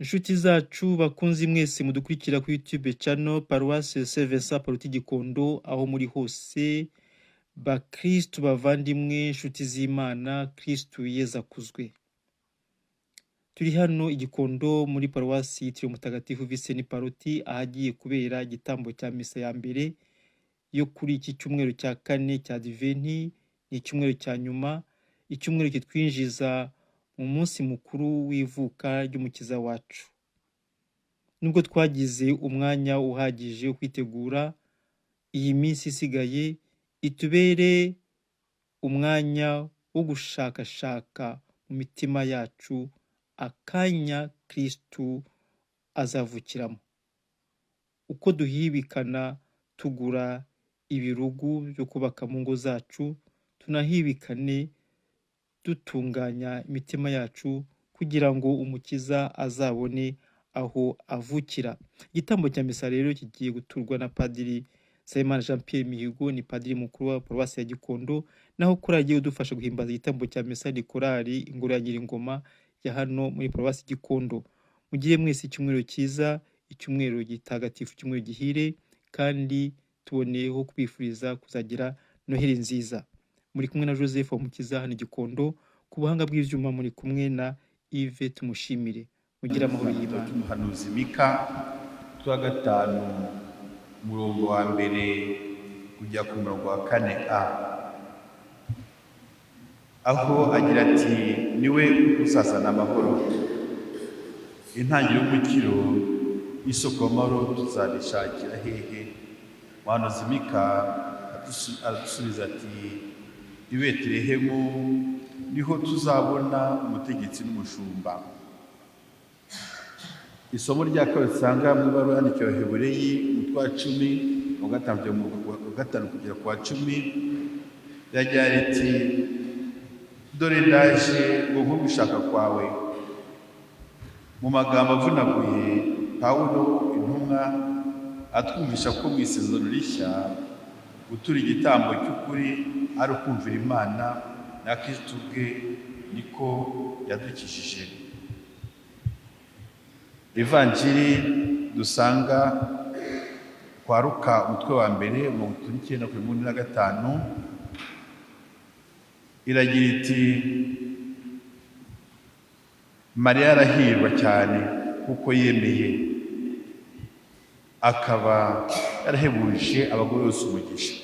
Inshuti zacu bakunzi mwese mudukurikira ku YouTube channel Paroisse Saint Vincent Paruti Gikondo, aho muri hose bakristu bavandimwe, inshuti z'Imana, Kristu Yezu akuzwe. Turi hano Igikondo muri Paroisse yitiriwe Mutagatifu Vincent Paruti, ahagiye kubera igitambo cya misa ya mbere yo kuri iki cyumweru cya kane cya Adventi. Ni icyumweru cya nyuma, icyumweru kitwinjiza mu munsi mukuru w'ivuka ry'umukiza wacu. Nubwo twagize umwanya uhagije wo kwitegura, iyi minsi isigaye itubere umwanya wo gushakashaka mu mitima yacu akanya Kristu azavukiramo. Uko duhibikana tugura ibirugu byo kubaka mu ngo zacu, tunahibikane dutunganya imitima yacu kugira ngo umukiza azabone aho avukira. Igitambo cya misa rero kigiye guturwa na Padiri Nsabimana Jean Pierre Mihigo, ni padiri mukuru wa Paruwasi ya Gikondo, naho korali agiye kudufasha guhimbaza igitambo cya misa ni korali Ingoro ya Nyiringoma ya hano muri Paruwasi Gikondo. Mugire mwese icyumweru cyiza, icyumweru gitagatifu, icyumweru gihire, kandi tuboneyeho kubifuriza kuzagira Noheli nziza. Muri kumwe na Joseph Mukiza hano Gikondo, ku buhanga bw'ivyuma muri kumwe na Yves Tumushimire. Mugira amahoro y'Imana. Umuhanuzi Mika twa gatanu umurongo wa mbere kujya ku murongo wa 4a, aho agira ati niwe usasana amahoro, intangiriro y'umukiro, isoko y'amahoro tuzabishakira hehe? Umuhanuzi Mika aradusubiza ati i Betelehemu niho tuzabona umutegetsi n'umushumba. Isomo rya kabiri usanga mu ibaruwa yandikiwe Abahebureyi umutwe wa 10 wa gatanu kugera ku wa 10 ryagira riti dore ndaje ngo gushaka kwawe. Mu magambo avunaguye Pawulo intumwa atwumvisha ko mu isezerano rishya gutura igitambo cy'ukuri ari ukumvira Imana na Kristo ubwe niko yadukishije. Evanjiri dusanga kwa Luka umutwe wa mbere 19:45 iragira iti Mariya arahirwa cyane kuko yemeye, akaba yarahebuje abagore bose umugisha.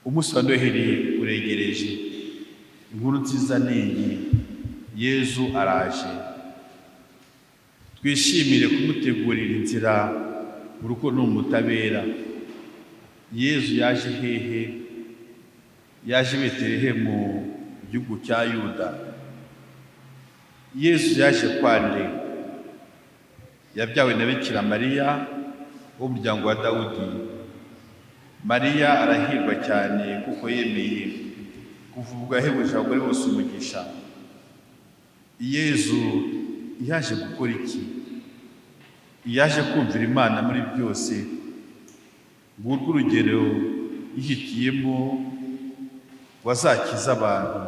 Umunsi wa Noheli uregereje, inkuru nziza niyi, Yezu araje. Twishimire kumutegurira inzira mu rukundo n'umutabera. Yezu yaje hehe? Yaje Betelehemu mu gihugu cya Yuda. Yezu yaje kwande? Yabyawe na Bikira Mariya wo mu muryango wa Dawudi. Mariya arahirwa cyane kuko yemeye kuvuga ahebuje abagore bose umugisha. Yezu yaje gukora iki? Yaje kumvira Imana muri byose. Ngurwo urugero yihitiyemo wazakiza abantu.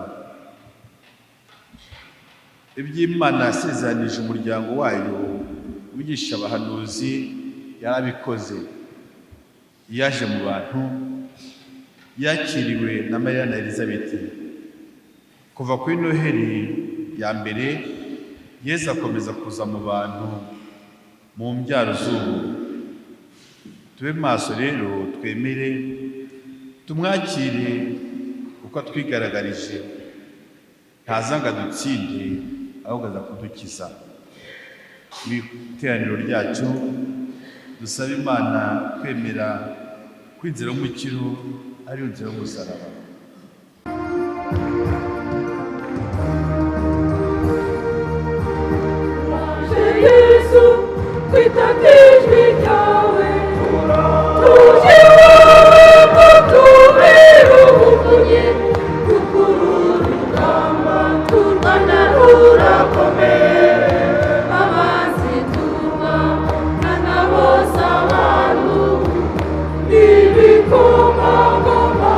Iby'Imana yasezanije umuryango wayo wigisha abahanuzi yarabikoze. Yaje mu bantu, yakiriwe na Mariya na Elizabeti. Kuva kuri Noheli ya mbere Yesu akomeza kuza mu bantu mu mbyaro z'ubu. Tube maso rero, twemere tumwakire uko twigaragarije. Ntazanga dutsinde, ahubwo aza kudukiza. Mu iteraniro ryacu dusaba Imana kwemera ko inzira y'umukiro ari inzira y'umusaraba. Ibikoma ngoma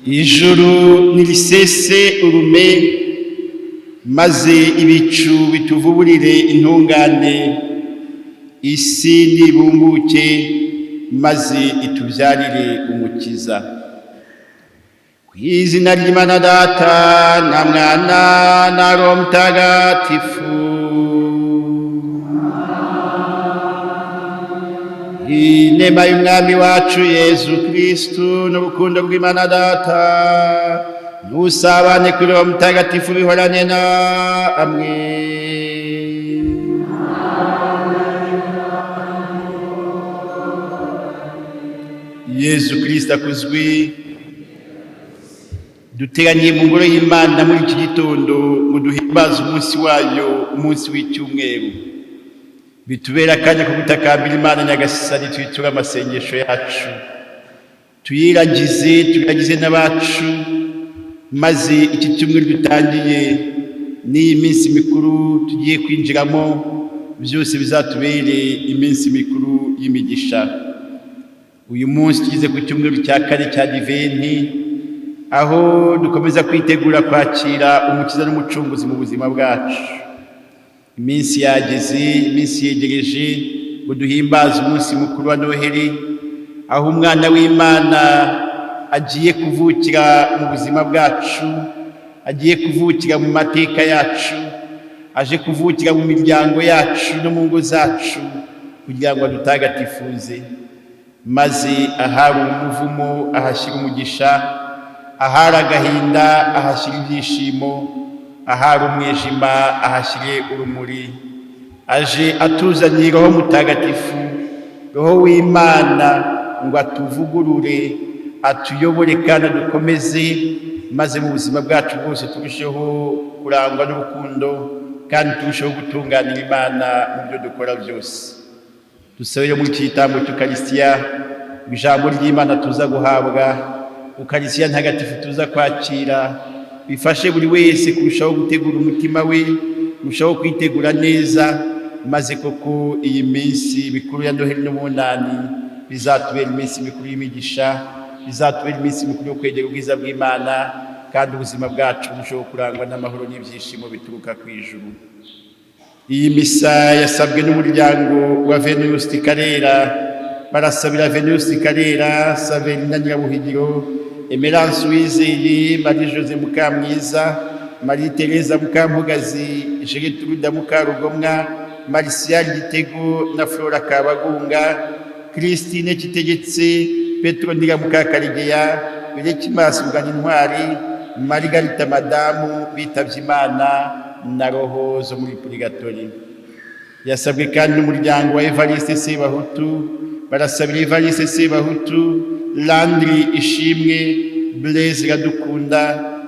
ijuru nirisese urume maze ibicu bituvuburire intungane, isi nibumbuke maze itubyarire umukiza. Ku izina ry'Imana Data na Mwana na Roho Mutagatifu. Inema y'Umwami wacu Yezu Kristu n'urukundo rw'Imana Data n'usabane kuri Roho Mutagatifu bihorane na amwe. Yezu Kristu akuzwe. Duteraniye mu ngoro y'Imana muri iki gitondo ngo duhimbaze umunsi wayo, umunsi w'icyumweru. Bitubera akanya ko gutakambira Imana Nyagasani, twitura amasengesho yacu, tuyiragize n'abacu, maze iki cyumweru dutangiye n'iyi minsi mikuru tugiye kwinjiramo byose bizatubere iminsi mikuru y'imigisha. Uyu munsi tugeze ku cyumweru cya kane cya Adiventi, aho dukomeza kwitegura kwakira umukiza n'umucunguzi mu buzima bwacu. Iminsi yageze, iminsi yegereje ngo duhimbaze umunsi mukuru wa Noheli, aho umwana w'Imana agiye kuvukira mu buzima bwacu, agiye kuvukira mu mateka yacu, aje kuvukira mu miryango yacu no mu ngo zacu kugira ngo adutagatifuze, maze ahari umuvumo ahashyira umugisha, ahari agahinda ahashyira ibyishimo, ahari umwijima ahashyire urumuri. Aje atuzaniye Roho Mutagatifu, Roho w'Imana, ngo atuvugurure, atuyobore kandi adukomeze, maze mu buzima bwacu bwose turusheho kurangwa n'urukundo kandi turusheho gutunganira Imana mu byo dukora byose. Dusabire muri iki gitambo cy'Ukaristiya ijambo ry'Imana tuza guhabwa, Ukaristiya ntagatifu tuza kwakira, bifashe buri wese kurushaho gutegura umutima we, kurushaho kwitegura neza, maze koko iyi minsi mikuru ya Noheli n'Ubunani bizatubera iminsi mikuru y'imigisha, bizatubera iminsi mikuru yo kwegera ubwiza bw'Imana, kandi ubuzima bwacu burushaho kurangwa n'amahoro n'ibyishimo bituruka ku ijuru. Iyi misa yasabwe n'umuryango wa Venuste Karera. Barasabira Venuste Karera, Saverina Nyirabuhigiro, Emerance Uwizeye, Marie Jose Mukamwiza, Marie Teresa Mukampugazi, Gertrude Mukarugomwa, Martial Gitego na Flora Kabagunga, Christine Kitegetse, Petro Ndira Mukakarigeya, Birekimasi Intwari, Margarita Madamu bitavye Imana na roho zo muri purigatori. Yasabwe kandi n'umuryango wa Evariste Sebahutu. Barasabira Evariste Sebahutu, Landry Ishimwe, Blaise Iradukunda,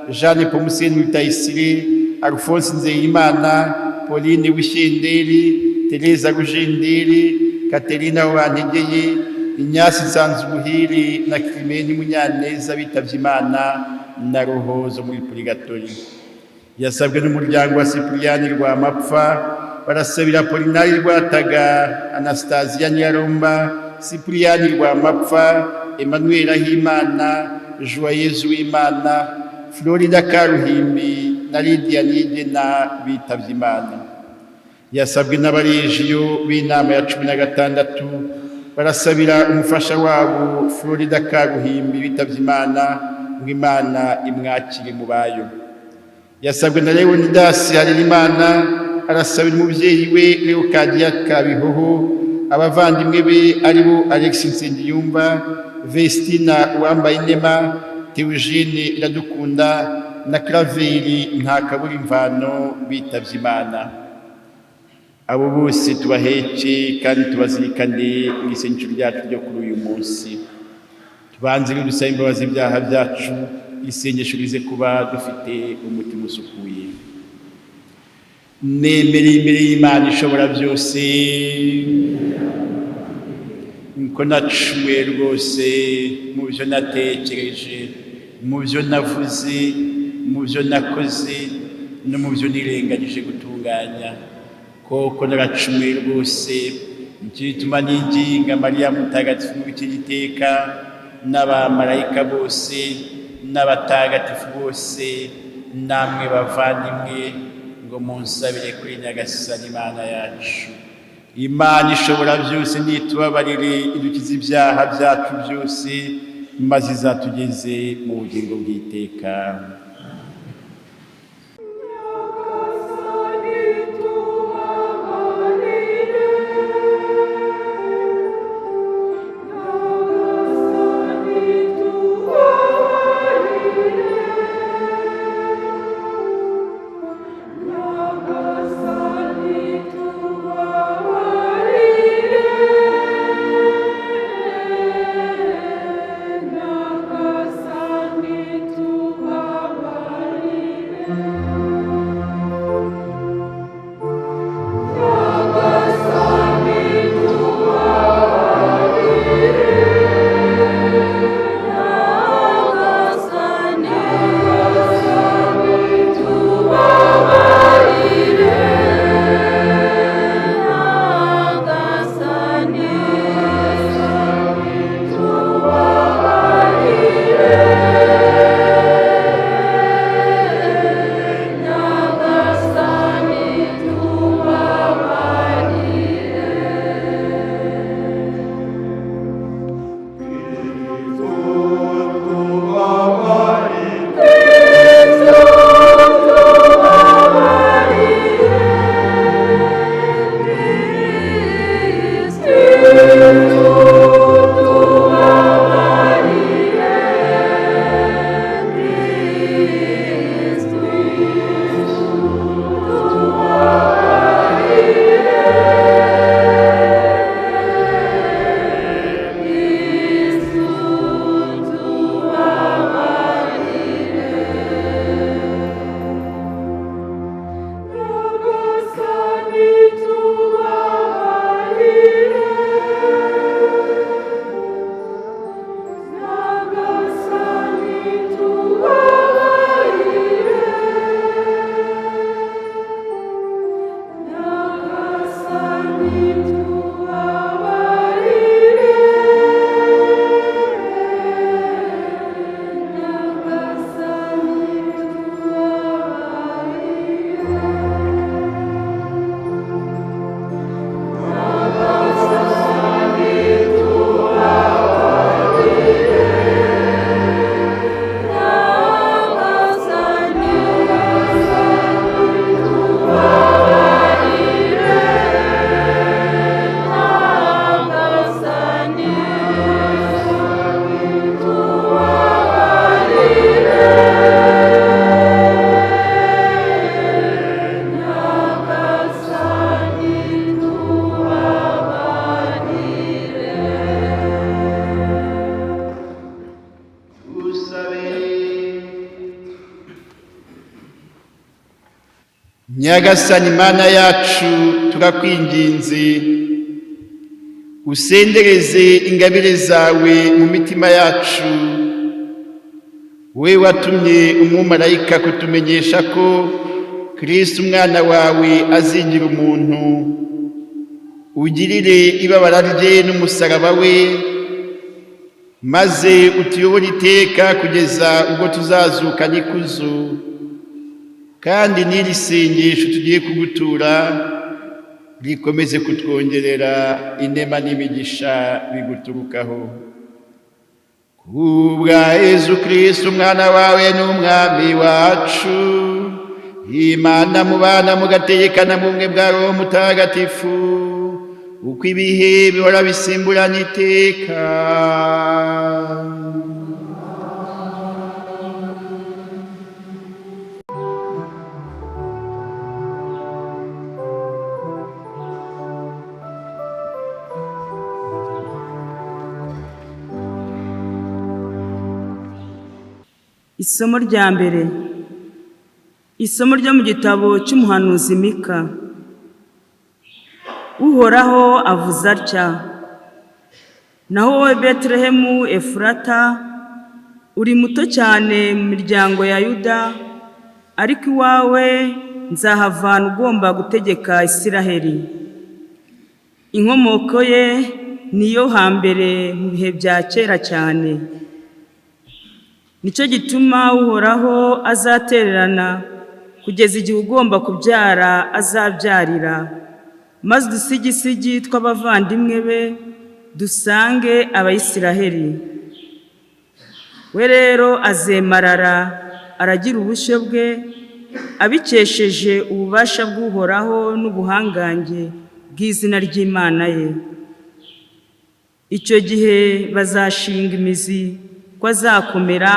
Jeanne Pomuseni Rutayisire, Alphonse Nzeyimana, Pauline Wishenderi, Teresa Rujenderi, Katerina Uwantegeye, Inyasi Nsanzubuhiri na Climene Munyaneza bitavye Imana na roho zo muri purigatori. Yasabwe n'umuryango wa Cyprien Rwamapfa. Barasabira Apolinari Rwataga, Anastasia Nyaromba, Cyprien Rwamapfa, Emmanuel Ahimana, Joyeuse Uwimana, Florida Karuhimbi na Lydia Nigena bitavye Imana. Yasabwe n'abarejiyo b'inama ya 16. Barasabira umufasha wabo Florida Karuhimbi bitavye Imana, ngo Imana imwakire mu bayo. Yasabwe na Leonidas Harerimana. Arasabira umubyeyi we Leocadia Kabihoho, abavandimwe be aribo Alex Nsengiyumva, Vestina Uwambayinema, Theogene Iradukunda na Claveri Ntakaburimvano bitavye Imana. Abo bose tubaheke kandi tubazirikane mu isengesho ryacu ryo kuri uyu munsi. Tubanze dusaba imbabazi ibyaha byacu, isengesho rize kuba dufite umutima usukuye. nemereye imbere y'Imana ishobora byose ko nacumuye rwose mu byo natekereje, mu byo navuze, mu byo nakoze no mu byo nirengagije gutunganya. Koko naracumuye rwose, nicyo gituma ninginga Mariya mutagatifu mubikira iteka n'abamarayika bose n'abatagatifu bose, namwe bavandimwe, ngo munsabire kuri Nyagasani Imana yacu. Imana ishobora byose nitubabarire idukize ibyaha byacu byose, maze izatugeze mu bugingo bw'iteka. Nyagasani Mana yacu, turakwinginze usendereze ingabire zawe mu mitima yacu. We watumye umumarayika kutumenyesha ko Kristo umwana wawe azingira umuntu, ugirire ibabara rye n'umusaraba we, maze utuyobore iteka kugeza ubwo tuzazukana ikuzo. Kandi n'iri sengesho tugiye kugutura rikomeze kutwongerera inema n'imigisha biguturukaho. Kubwa Yezu Kristo umwana wawe n'umwami wacu, Imana mubana mugategekana mu bumwe bwa Roho Mutagatifu, uko ibihe bihora bisimburana iteka. Isomo rya mbere. Isomo ryo mu gitabo cy'umuhanuzi Mika. Uhoraho avuze atya: naho wowe Betelehemu Efurata, uri muto cyane mu miryango ya Yuda, ariko iwawe nzahavana ugomba gutegeka Isiraheli. Inkomoko ye niyo hambere mu bihe bya kera cyane. Nicyo gituma Uhoraho azatererana kugeza igihe ugomba kubyara azabyarira, maze udusigisigi tw'abavandimwe be dusange Abayisiraheli. We rero azemarara aragira ubushyo bwe, abikesheje ububasha bw'Uhoraho n'ubuhangange bw'izina ry'Imana ye. Icyo gihe bazashinga imizi ko azakomera,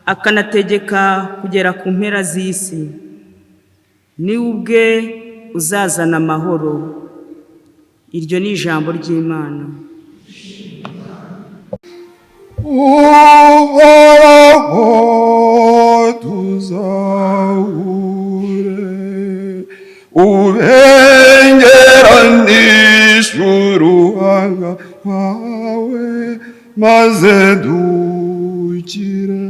akanategeka kugera ku mpera z'isi. Ni ubwe uzazana amahoro. Iryo ni ijambo ry'Imana. Uhoraho tuzahure, ubengeranishe uruhanga rwawe, maze dukire.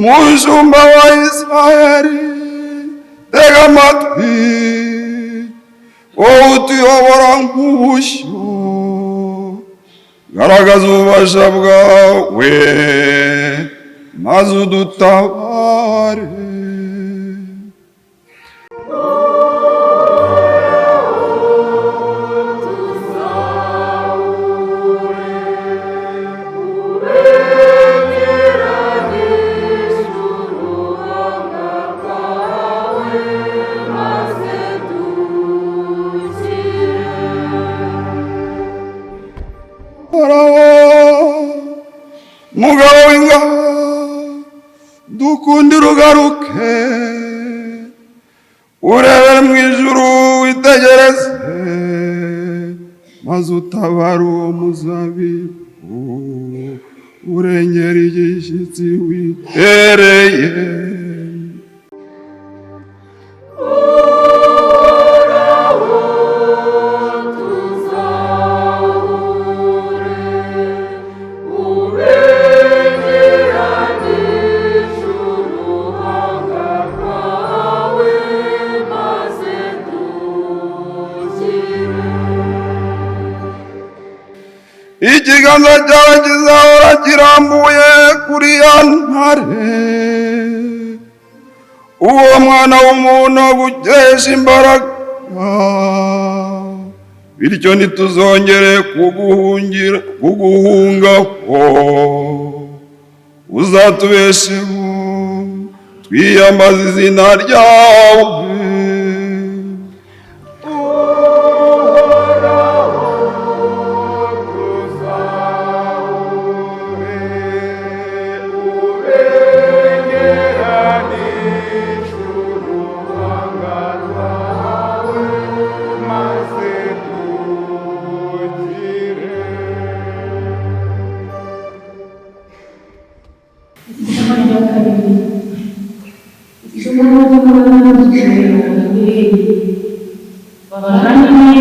Mushumba wa Israheli, tega amatwi, wowe utuyobora nk'ubushyo, garagaza ububasha bwawe, maze udutabare. Mugabo w'ingabo, dukundire ugaruke, urebere mu ijuru witegereze, maze utabare uwo muzabibu, urengera igishyitsi witereye. Ikiganza cyawe kizahora kirambuye kuri ya ntare, uwo mwana w'umuntu agukesha imbaraga, bityo ntituzongere kuguhungaho. Uzatubesheho twiyambaze izina ryawe. Hanyuma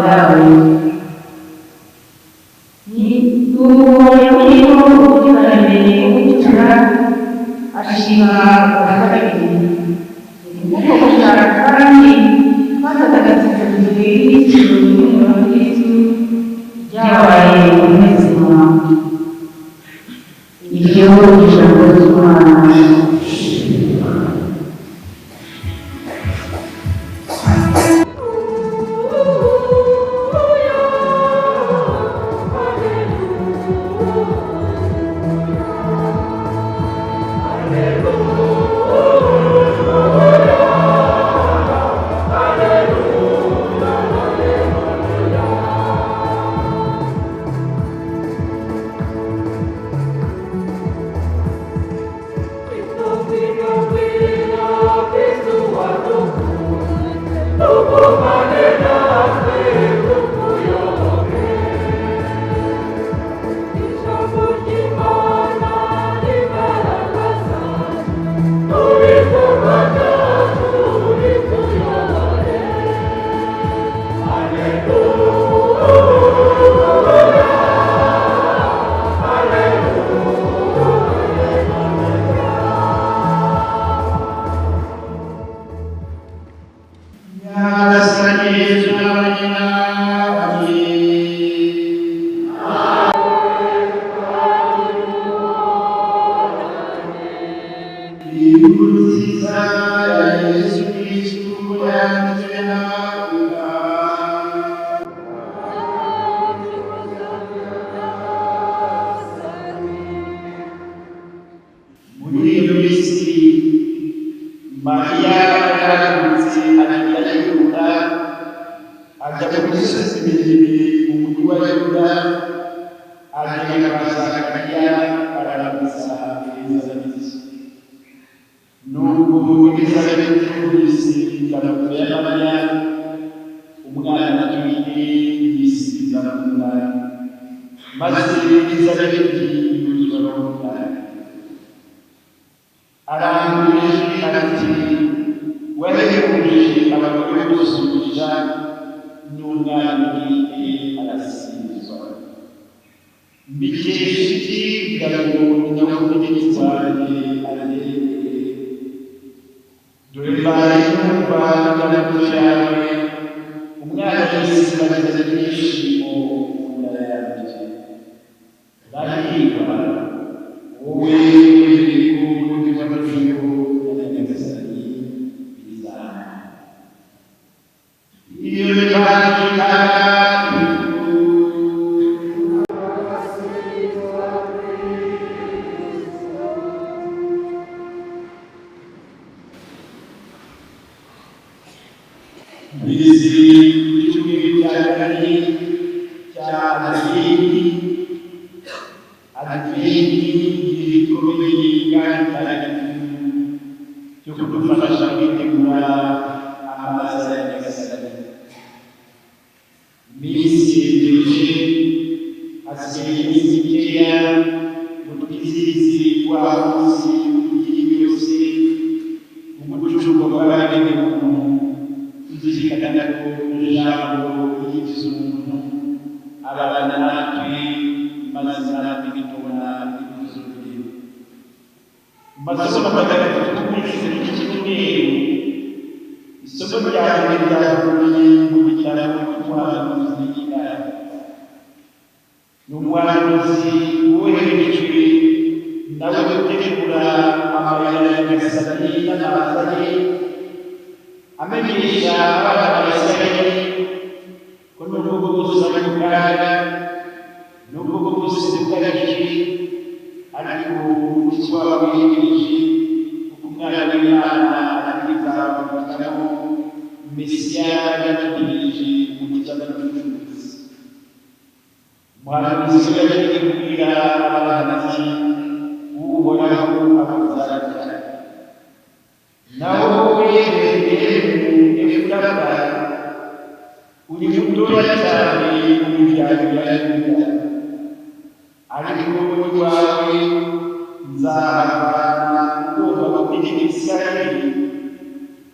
yawe n'uwoye urimo ubuziranenge gutura ashima ubukabiri kuko gushaka kandi twatagatifuje n'ikiro cy'umuriro w'Yesu ryabaye umuzima iryo ijambo ry'Imana.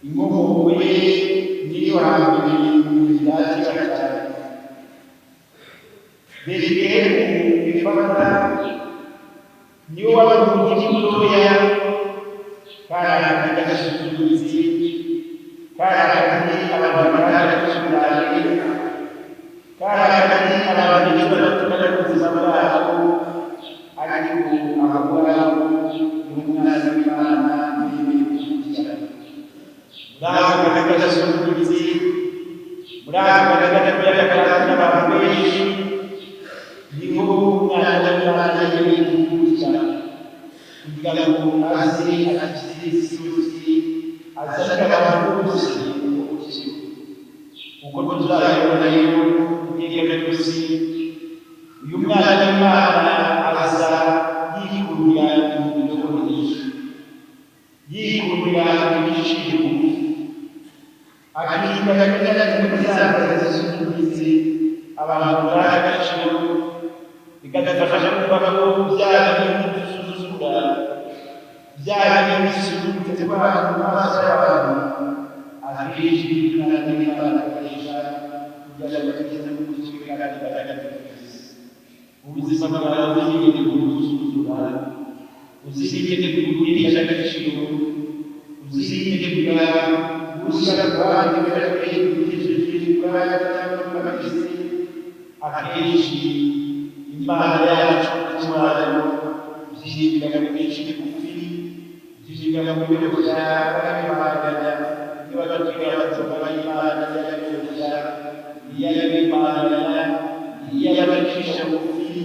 inkomoko ye niyo hambere mu byakira cyane Betelehemu Efrata niwo wari umugi mutoya kari agasuzuguritse kari abantu batandukanye kari abantu bafite ubuzima bwabo ariko ahakora n'umwana w'Imana n'ibintu murako agasuzuguritse murako agasuzuguritse n'abantu benshi niho umwana w'Imana y'ibintu kugira ngo aze akize isi yose azanira abantu bose uko tuzabibona rero iteka ryose uyu mwana w'Imana aza yikurira imiyoborere yikurira ibiciro akigaragaza n'ibizaba zisubize abantu baragaciro bigadufasha kumva ko byaba ibintu dusuzugura byaba ibisubizo by'abantu maso y'abantu akenshi n'umwana w'Imana akoresha kugira ngo tugeze mu gusubira kandi bagaragaze ubuzima bwawe bw'ibintu gusuzugura uzirinde kugurisha agaciro uzirinde kugira gushyira ku bandi barakwiriye kugurisha ubwawe cyangwa bagize akenshi Imana yacu n'umwana byinjira mu byinshi bugufi byinjira mu bintu by'abana niba batubwira batuma Imana yabiyoboza iy'Imana iy'abacisha bugufi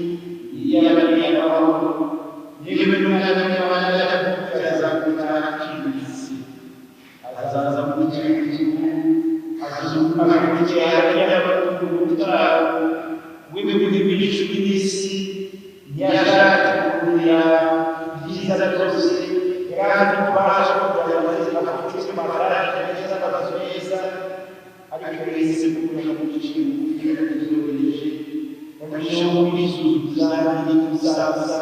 iy'abanyamahoro yewe n'umwana w'Imana yakukaza kutakibisi azaza mu gihugu azuka kugira y'abakuruta wewe w'ibintu by'isi yashaka kugira ibyiza byose kandi tubasha kugira ngo afite amagara meza n'abazeza ariko wese kugira ngo tushime kugiroreje abashobo kwisubiza n'ikuzaza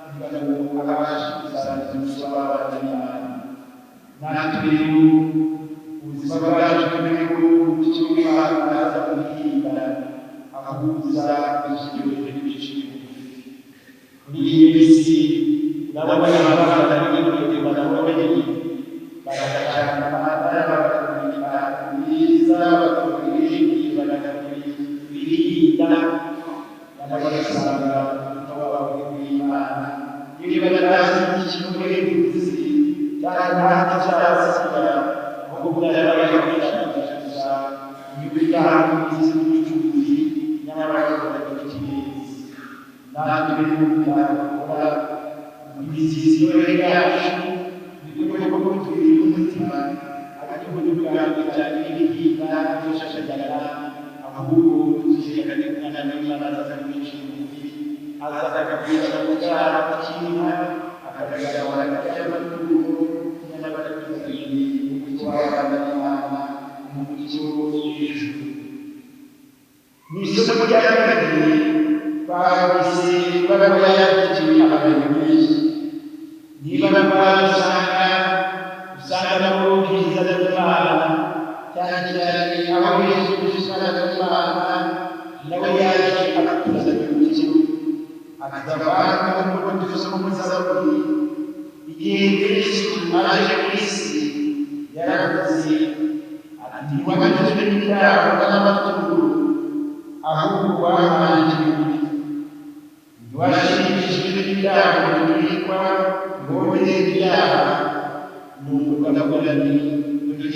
kugira ngo abashe kuzaza abana natwe ubuzima bwacu bw'igihugu cy'Imana aza kuhinda ahuza ikirere n'ibiciro muri iyi minsi urabona abana n'ibindi barabonye baragacana barabakunda myiza bakuriye birinda n'abagasanga n'ababawe n'Imana niba barazi ikimuri n'ubuzi cyangwa cyazasiga ahubwo barabaye kwishakisha ibijyanye n'ubucuruzi n'abarakora ikinezi natwe n'ubukora imiziziro yacu bikorwa ko turi umutima ariko n'ubwenge cyane n'ibyiza n'ishashagara ahubwo tuzirikane umwana w'Imana aza kwishimira aza akabwira kubyara ikintu akagaragara n'amaturo n'abaturage n'abana n'Imana mu mucyo w'ijuru n'isomo rya kabiri twabise ibaruwa yandikiwe abantu benshi niba usanga mu bwiza bw'Imana cyane cyane aho Yesu Kristo n'Imana nawe yaje akatuzanira umucyo akatavana mu mutuzo w'Umuzaburi igihe Kristo aje ku isi yaravuze ati ntiwabajijwe n'ibyaha n'amaturo ahubwo wahanjiriwe ntiwashimishijwe n'ibyaha biturirwa ngo wongere ibyaha nuko ndavuga nti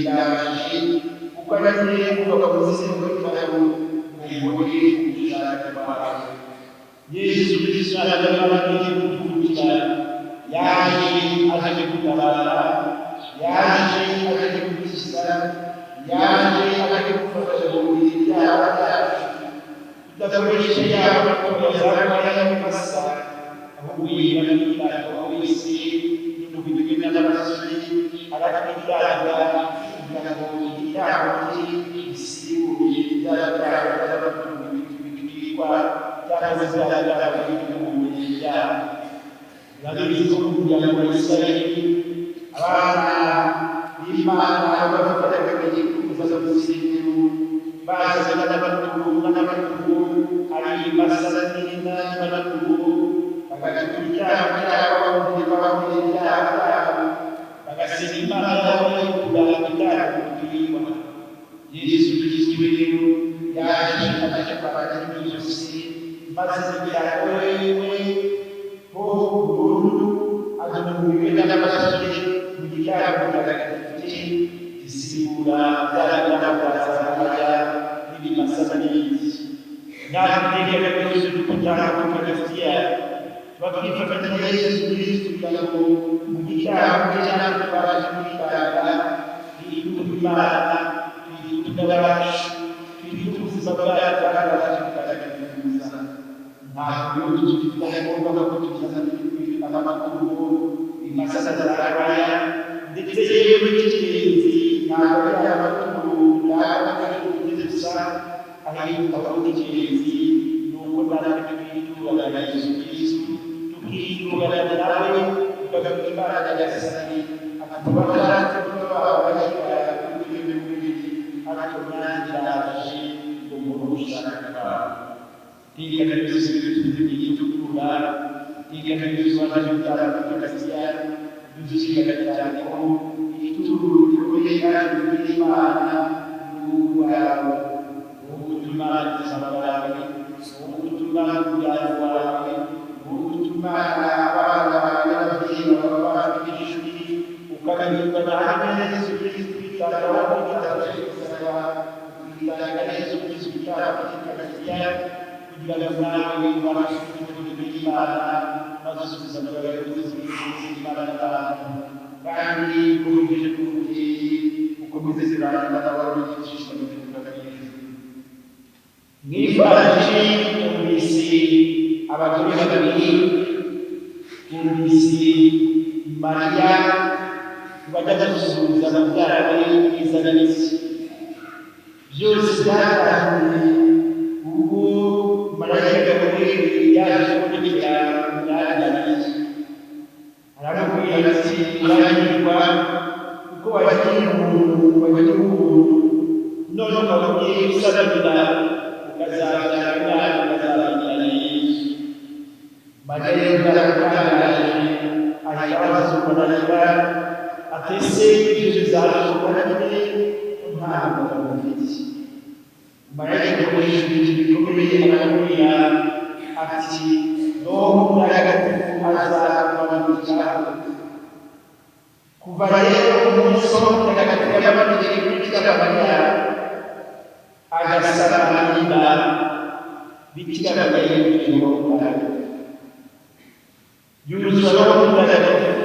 ndabashije kuko agiye kuva mu buzima bw'ibitabo umugore ushaka kwawe Yesu Kristo arabaye kudukurikira yaje aje kutabara yaje aje kudukiza yaje aje gufasha umubiri ibyaha byacu tudakoresha yaba tuyazaga y'amasa ahubwo yibabira aho wese n'ubugenge n'abasore arakibyaga kugira ngo ibyaha bisibuye ibyaha by'abaturwa cyangwa se ibyaha by'umubiri ibyaha nabizo kugira ngo Isirayeli abana b'Imana bafataga kuza gusengera baza n'abaturu ari masanina n'amakuru bagatura icyaha cyabo ntibabone ibyaha byabo bagasenga Imana yabo kuranga ibyaha bitwikwa. Yesu Kristo rero yaje aje kwakira byose maze imiryango wewe ho burundu azamubwira n'amaraso ye mu gitambo cy'agati gisibura byaragana bwazamaya n'ibimasa n'ibindi. Natwe byose dukutana ku Kristiya bakifatanya Yesu Kristo kugira ngo mu gitambo cy'agati tubashe kwitanga Imana n'abacu ubuzima bwacu bwaraje bukagenda. Ntabwo dufite ngombwa ko tugizana amakuru imasasa zarabaya ndetse yewe n'ikirenzi ntabwo ari amakuru n'abagari gusa ahinduka ko ikirenzi nuko natwe twitunganya Yesu Kristo tukitunganya nawe tukavuga Imana yagasani akatubasha kuba abashyira ariko nanjye ndaje umuntu ushaka tika byose by'igitukura tika byose bazabitara ku Kristiya dushika cyane ko ituru rikoye kandi n'Imana n'ubwawe ubutuma zabarawe ubutuma bwawe ubutuma abana b'ababyeyi babafishije ukabirwa na Yesu Kristo bitaraho Yesu Kristo cyangwa Kristiya kugira ngo nawe ubashe kugira Imana maze ubuzima bwawe buzima Imana kandi ukomeje kumubyeyi ukomeze ziranga n'abantu bigishwa n'ibintu mwifashe mwumvise abagore babiri mwumvise Mariya bajya gusuhuza mubyara we Elizabeti byose byatangiye ubwo marayika Gaburiyeli yaje kubonekera Mariya aramubwira ati urahirwa kuko wagiye umuntu none ukabwiye usabira ukazabyara umwana ukazabyara Yesu. Mariya yaratangaje ahita abaza Mariya ati ese ibyo bizashoboka bite nta mugabo mfite? Mariya yakoresha ibintu bikomeye aramubwira ati Roho Mutagatifu azakumanukira. Kuva rero umunsi Roho Mutagatifu yamanukira kuri Bikira Mariya agasabanira Bikira Mariya yujuje Roho Mutagatifu. Yujuje Roho Mutagatifu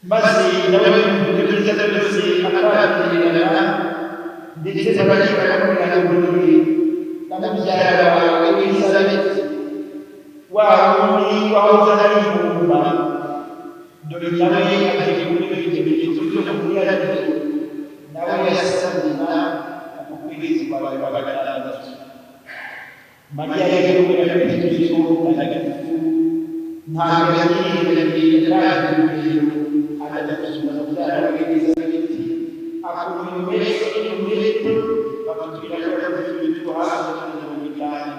maze nawe ibintu byiza byose akabirana ndetse n'abakiri bakamubwira ngo namubyara wawe Elizabeti wa wundi wahoze ari ingumba dore nawe agiye kubona ibimenyetso byo kumwiyarira nawe yasamira mu kwezi kwa gatandatu. Mariya yaje kubona ibimenyetso byo Mutagatifu ntabwo yagiye kandi akajya gusura mubyara we Elizabeti akora umurete bakatubwira ko yakoze ibintu hasi mu miryango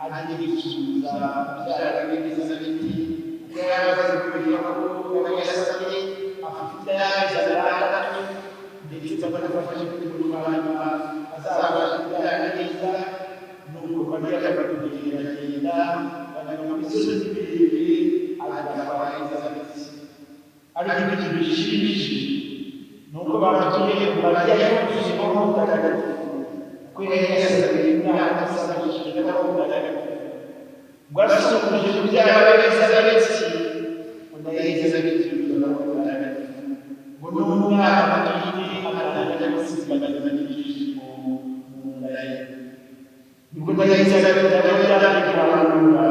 agiye gusubiza mubyara we Elizabeti kuko yarabaze kugira ko yasabye afite ijana ndetse bakamufasha kurwanya azabasha kubyara neza nuko Mariya akabigenda banyura mu misozi miremire agana kwa Elizabeti. Ariko ibintu bishimishije nuko bamubwiye Mariya yujuje Roho Mutagatifu kuko yari yasabiye imyaka asabishije Roho Mutagatifu ngo asohoje kubyara Elizabeti undi Elizabeti yujuje Roho Mutagatifu ngo n'umwana atwite atangira gusimbagana n'ibyishimo mu nda ye. Nibwo Elizabeti yatangiye kurangurura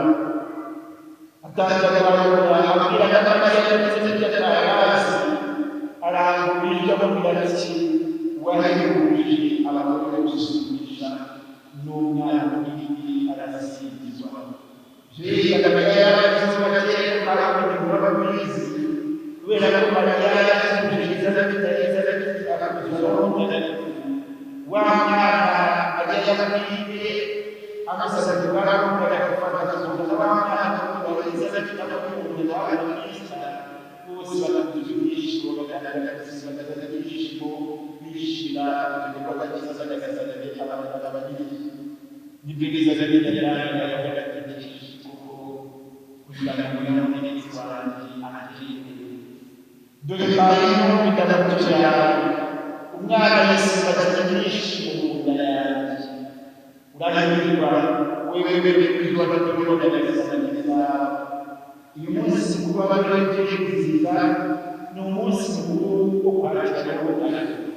atangira kurangurura abwira na Mariya ndetse n'abazi arangurira bamubwira ati wahebuje abagore gusumisha n'umwana munini arasingizwa. Jeka Mariya yaragize amateka arakunyura babizi kubera ko Mariya yasubije Elizabeti akamuha Roho Mutagatifu wa mwana ajya yabwiye amasabye baramubwira gufata w'amwana babagize n'abakunzi n'abagisha bose bakadushimishwa bakagaragaza ibyishimo bishira ibikorwa byiza n'agasazanye abagiriye n'ibyiza n'ibijyanye n'abagisha kugira ngo n'abagenzi banjye akiriye dore barimo bitandatu yawe umwana Yesu bazagirisha mu nda yanjye urahirwa wewe kwizwa n'ibirori n'agasazanye uyu munsi kuba bagiye kwizihiza ni umunsi mukuru wo kwakira ubutagatifu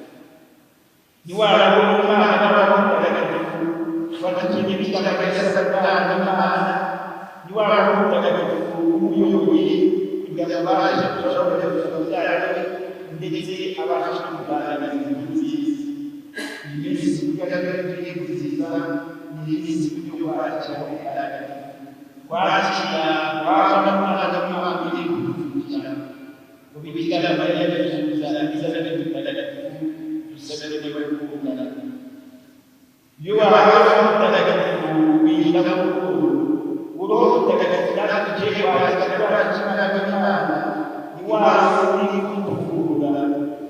ni wabo Imana n'abatagatifu batugiye bitagatifu kandi Imana ni wabo mutagatifu umuyoboye kugira ngo baje kushobora kubyara ndetse abasha kuganira nziza iyi minsi tugiye kwizihiza ni iminsi yo kwakira ubutagatifu kwakira waba n'umwana w'Imana uri kudukurikira ubibigana Mariya bifuza ibizana n'ibitagatifu dusabire gukundana iyo wahawe umutagatifu wishyira mu rukundo uroho mutagatifu natwe tugiye kwakira kwakira n'Imana ni wawe uri kudukura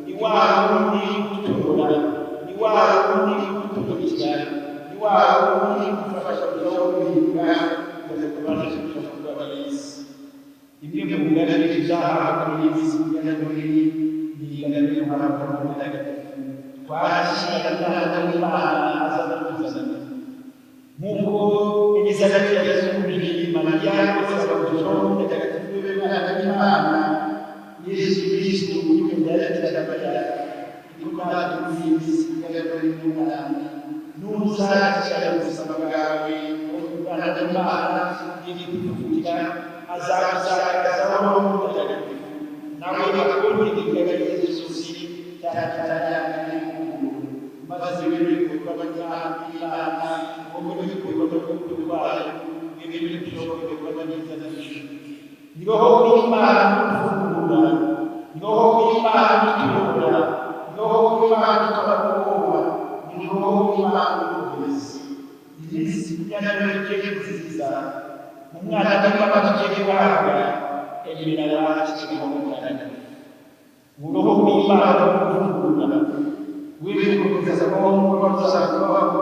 ni wawe uri kudutora ni wawe uri kudukurikira ni wawe uri kudufasha kugira ngo duhinga imwe mu ngabire tuzahabwa muri iyi minsi ya Noheli ni ingabire y'umuhamagaro w'umutagatifu twakira umwana w'Imana aza kutuzana nk'uko Elizabeti yasubije Mariya asaba gushora umutagatifu w'Imana w'Imana Yesu Kristo w'imyenda Mariya niko natwe muri iyi minsi ya Noheli y'umwana n'uzakira ubuzima bwawe umwana w'Imana n'ibikuvugira azagusagazaho umutagatifu nawe akongera ingabire z'Yesu cyane cyane maze ibikorwa by'Imana wowe n'ibikorwa by'urukundo rwayo n'ibindi bikorwa byiza n'ijuru ni roho w'Imana utuvugurura ni roho w'Imana utuyobora ni roho w'Imana utubaruhura ni roho w'Imana utuguza iminsi ya Noheli tugiye kwizihiza umwana w'Imana tugiye guhabwa emera wakira umutagatifu uroho w'Imana utuvugurura wifuza kubaho tuzakubaho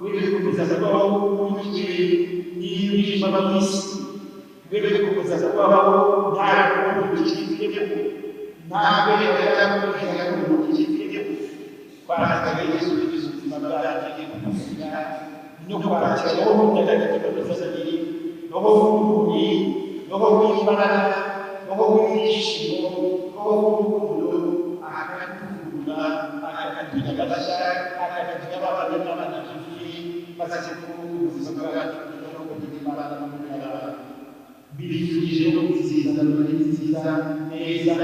wifuza kubaho umugiye n'ibishima by'isi wifuza kubaho nta rukundo kifitemo nta mbere y'akugira ngo kifitemo kwakira Yesu Kristo ubuzima bwacu kumushyira no kwakira roho mutagatifu tuzazanye roho w'ubumenyi roho w'imbaraga roho w'ishimo roho w'urukundo akatuvura akatugira abashya akatugira abana n'abanyeshuri maze ubuzima bwacu no kugira imbaraga no kugira bifurije no kwizihiza Noheli nziza neza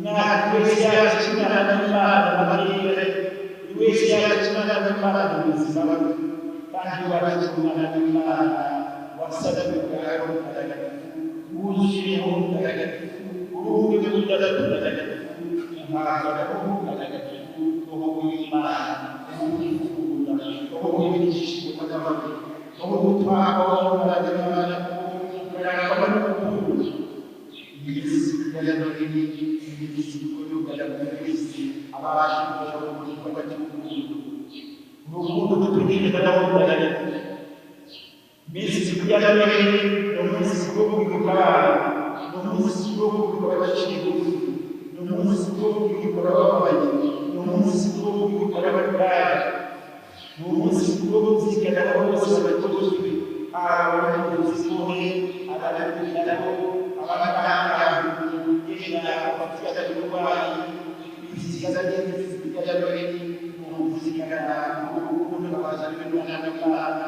mwaka wese yakimana n'Imana n'abarire wese yakimana n'Imana n'ubuzima bwe kandi wakimana n'Imana wasabwe bwawe mutagatifu wuzuyeho mutagatifu urubuga mutagatifu impangano mutagatifu roho w'Imana uwifunda roho w'ibyishimo n'amahoro roho w'utwaka w'Imana ukarangwa n'urukundo iminsi ya Noheli iminsi y'ukuyoboka kw'isi abasha kugira mu gikorwa cy'urukundo urukundo tutegereza naho mutagatifu iminsi ya Noheli ni umunsi wo kwibuka abana ni umunsi wo kwibuka abacitse ni umunsi wo kwibuka abababaye ni umunsi wo kwibuka abarwayi ni umunsi wo kuzirikana bose abakozwe abanyabuzima ababigiraho abaganga yenda abafite uburwayi bizihiza neza ya Noheli mu kuzirikana urukundo rwazanywe n'umwana w'Imana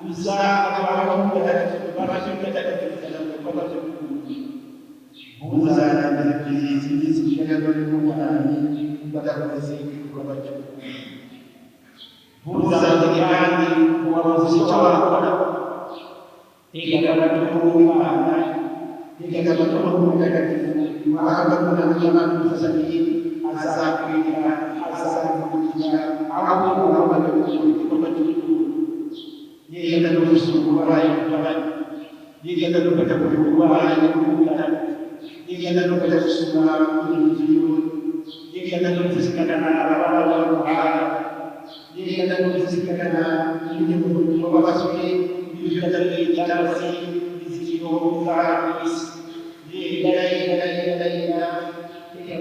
uza abantu mutagatifu barashimutagatifu cyangwa uzana iminsi ya Noheli y'umwami badakomeze igikorwa cy'urukundo uzana kandi uwabuze icyo wakora igabanya w'Imana igabanya w'umutagatifu wahanga n'Imana tuzazanye azakwira azakurikira aho wabona igikorwa cy'urukundo yenda no gusukura y'ubutwari, yenda no kujya ku bikorwa y'ubutwari, yenda no kujya gusura inzu yiwe, yenda no kuzirikana abana b'abahanga, yenda no kuzirikana ibintu babasuye ibiyobyabwenge cyangwa se izikiro z'abisi, yenda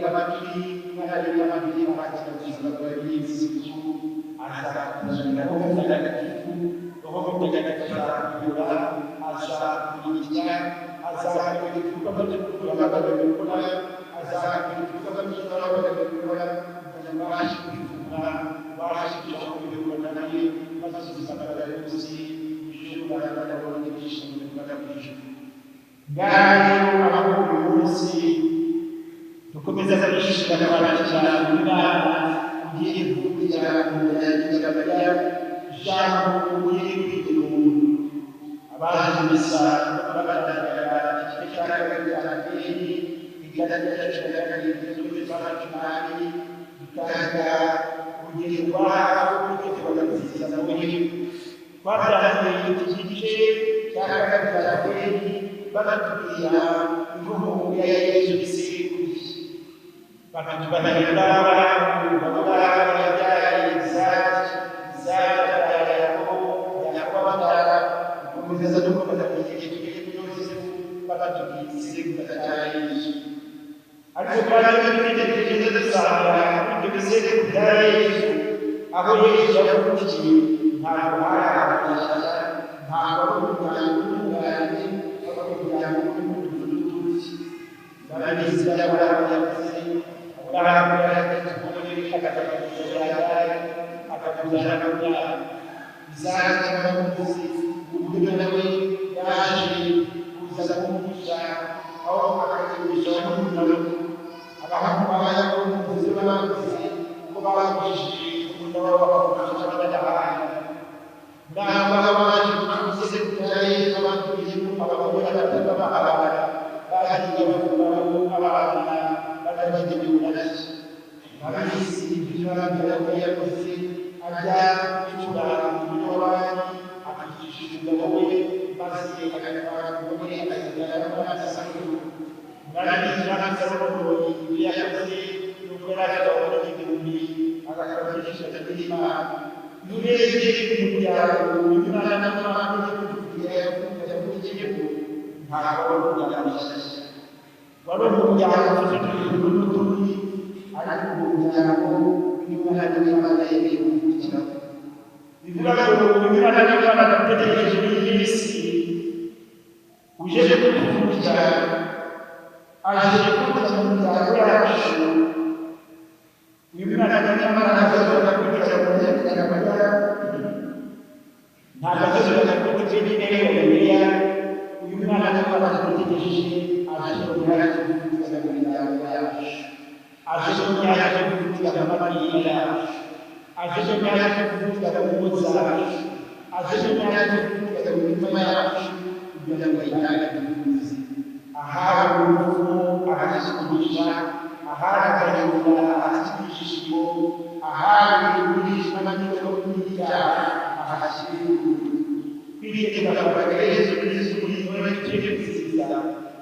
abakiri barareba babiri bakira bwa Yesu aza kuzana ubutagatifu roho mutagatifu azakuyobora azakurinda azakwibuka bagakora azakwibuka bagakora babashe kwivuga babashe kuyobora nawe bazizabara yose bishobora kubona ibyishimo bw'agakiza ngaho aho uyu munsi dukomeza kwishimira kwakira Imana ugiye kuvugira kugira bajya ijambo ugiye kwigira umuntu abaje misa bagatanga ikiganiro cy'ababyeyi ikiganiro cy'abacumari gutanga urugero rw'aho kwitegura nawe twatanze iki gice cya kabiri cy'ababyeyi bagatubwira inkomoko ya Yesu Kristo bakatubanira bakaba yabyaye Isaka Yakobo gukomeza dukomeza kugira byose bakatubwira igisekuruza cya Yesu ariko kandi twitegereje dusanga ibyo bisekuru bya Yesu aho Yesu yavukiye ntabwo hari abashyashya ntabwo ari umuryango w'umugande ahubwo umuryango w'umudugudu barabizi by'abantu yavuze Abraham yaragiye akakuzana kubyara Isaka cy'abamuzi uburyo nawe yaje kuza kumugisha aho akagurisha n'umugabo abahungu ba Yakobo umuzi babaguze uko babagurishije umugabo w'abafasha b'abanyamahanga n'abo baje kumuseze kujya Yesu abatuye abagore batatu b'abahanga bagiye bavuga abana baragiye burashya babisi by'abana yakoze ajya gucura umurobani akikishije umugabo we maze akatwara umugore akajyana n'amasakuru baragiye n'amasakuru yakoze nuko yaragabana n'igihumbi agakabisha n'Imana nurebye umuryango w'Imana n'Imana kujya mu gihugu ntabwo bamujyanisha wari umuryango w'utundi ariko umuryango w'Imana n'Imana yari kugira bivuga ngo Imana n'Imana bategereje muri isi uje kutuvugira aje kutuvugira mu muryango yacu Imana n'Imana azabona kugira ngo yajya ntabwo azabona kutugira neza uyu mwana n'Imana bategereje aje kugira kutuvugira mu muryango yacu aje kugira kutuvugira mu mabiri yacu aje kugira kutuvugira mu ngo zacu aje kugira kutuvugira mu mitima yacu kugira ngo yitange tuvuze ahari umuvumo ahashimisha ahari agahinda ahashyikishimo ahari ibigurishwa n'ibyo n'ibyaha ahashyirwa kwitegeka kwa Yesu Kristo muri twe nziza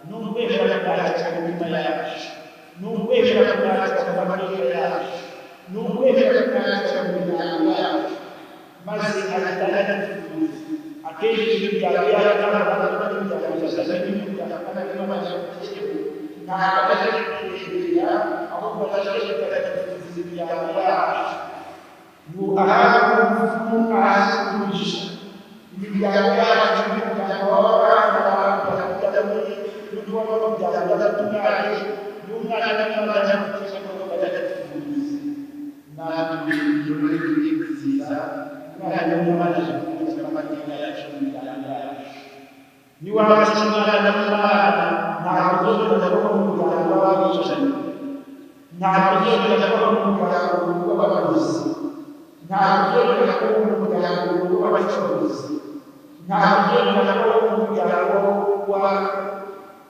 n'ukwemera kwacu mu mitima yacu n'ukwemera kwacu mu mateka yacu n'ukwemera kwacu mu miryango yacu maze agatanga tuvuze akenshi ibyaha yacu n'abana n'ibyaha byose n'ibyaha n'abana ntabwo aje kwirira ahubwo aje kugaragaza ibyaha yacu ngo ahari umuvumo ahashyikisha imiryango yacu n'imiryango w'abana bakajya muri n'utubaho n'umuryango w'abatunganye n'umwana n'umwana n'umutima bakajya tuvuze natwe ibirori byiza umwana n'umwana kugira amateka yacu n'imiryango yacu niwaba umwana n'umwana ntabwo uzongera kuba mu muryango w'abicanyi ntabwo uzongera kuba mu muryango w'abaguzi ntabwo uzongera kuba mu muryango w'abacuruzi ntabwo uzongera kuba mu muryango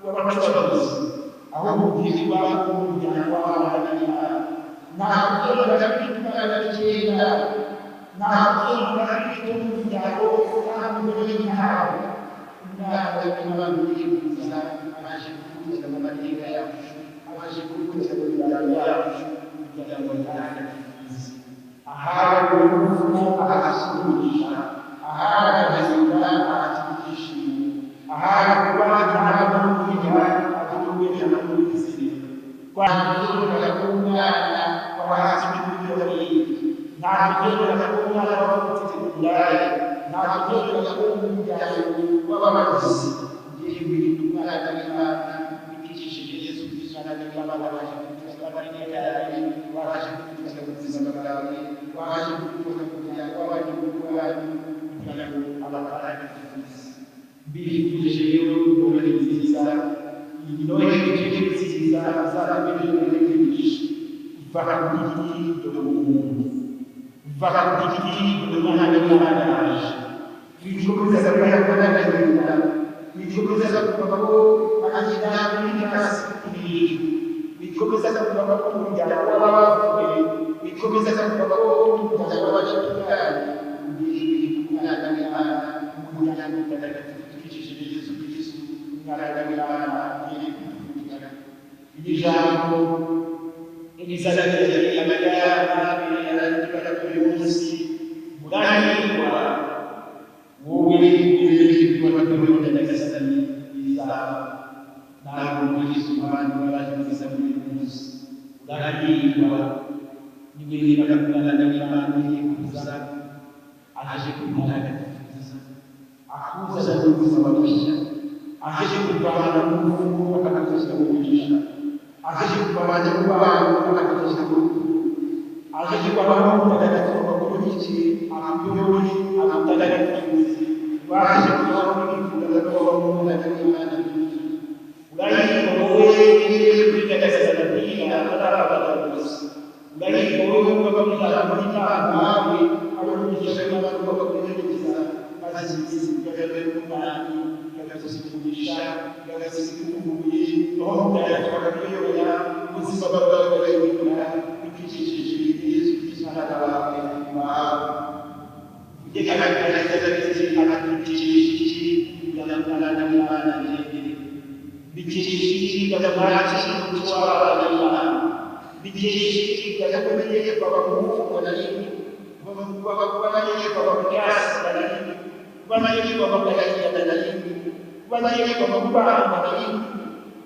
w'abacuruzi ahubwo ugiye kuba mu muryango w'abana n'Imana ntabwo uzongera kwitwara n'icyenda ntabwo ari umuryango cyangwa w'intara umwana w'Imana yifuza aje kuvuza mu mateka yacu aje kuvuza mu miryango yacu kugira ngo yandikishe ahari uruvumo ahasubirisha ahari agahinda ahakikishimo ahari kuba ntabwo n'umwira avuga na muri Isirayeli kwandikira ku mwana wahasi n'ibyo ntabwo ko umwana wavutse mu ndaya ntabwo ko umuryango w'abakozi ngiye kwita umwana w'Imana wikishije Yesu Kristo n'Imana waje kutuza amateka yawe waje kutuza ubuzima bwawe waje kutuza umuryango w'abandi b'urwanyu kugira ngo abaparadifuza bifuje rero Noheli nziza iyi Noheli nziza azababere Noheli nyinshi iva ku giti dore umuntu iva ku giti dore umwana w'Imana yaje wikomeza kuyakora agahinda wikomeza kuvuga ko agenda muri kasi ibiri wikomeza kuvuga ko umuryango w'abavuye wikomeza kuvuga ko umuryango w'abatunganye ugiye umwana w'Imana umuryango utagatifu twikishije Yesu Kristo umwana w'Imana ugiye kutuvugira iri jambo Elizabeth Mariya arandika kuri munsi murahirwa wowe uri kubaho nyagasani izaba ntabwo muri abantu baje muri munsi urahirwa niwe n'abana n'Imana yikuza aje kumutagatifuza akuza ubuzima bushya aje kuvana mu mufungo akakuza umugisha aje kuvana mu bantu akakuza aje kuvana mu mutagatifu kuri iki amuyobori amutagatifuza waje kuvana mu bifuza ko mu mutagatifu urahirwa wowe uri nyagasani atarabagaruza urahirwa wowe ubagamira muri Imana wawe abamugisha n'abantu bakaguherekeza maze ibisigara n'umwami bakazisukurisha bakazisukuye roho mutagatifu bakakuyobora ubuzima bwawe bugahindura bikikije Yesu Kristo umwana wawe wawe ugegaragariza akakikije y'umwana w'Imana bikikije gavamati n'utwara n'Imana bikikije gavamati babamufunga na rimwe babaye babakasi na rimwe babaye babakagenda na rimwe babaye babakubamba na rimwe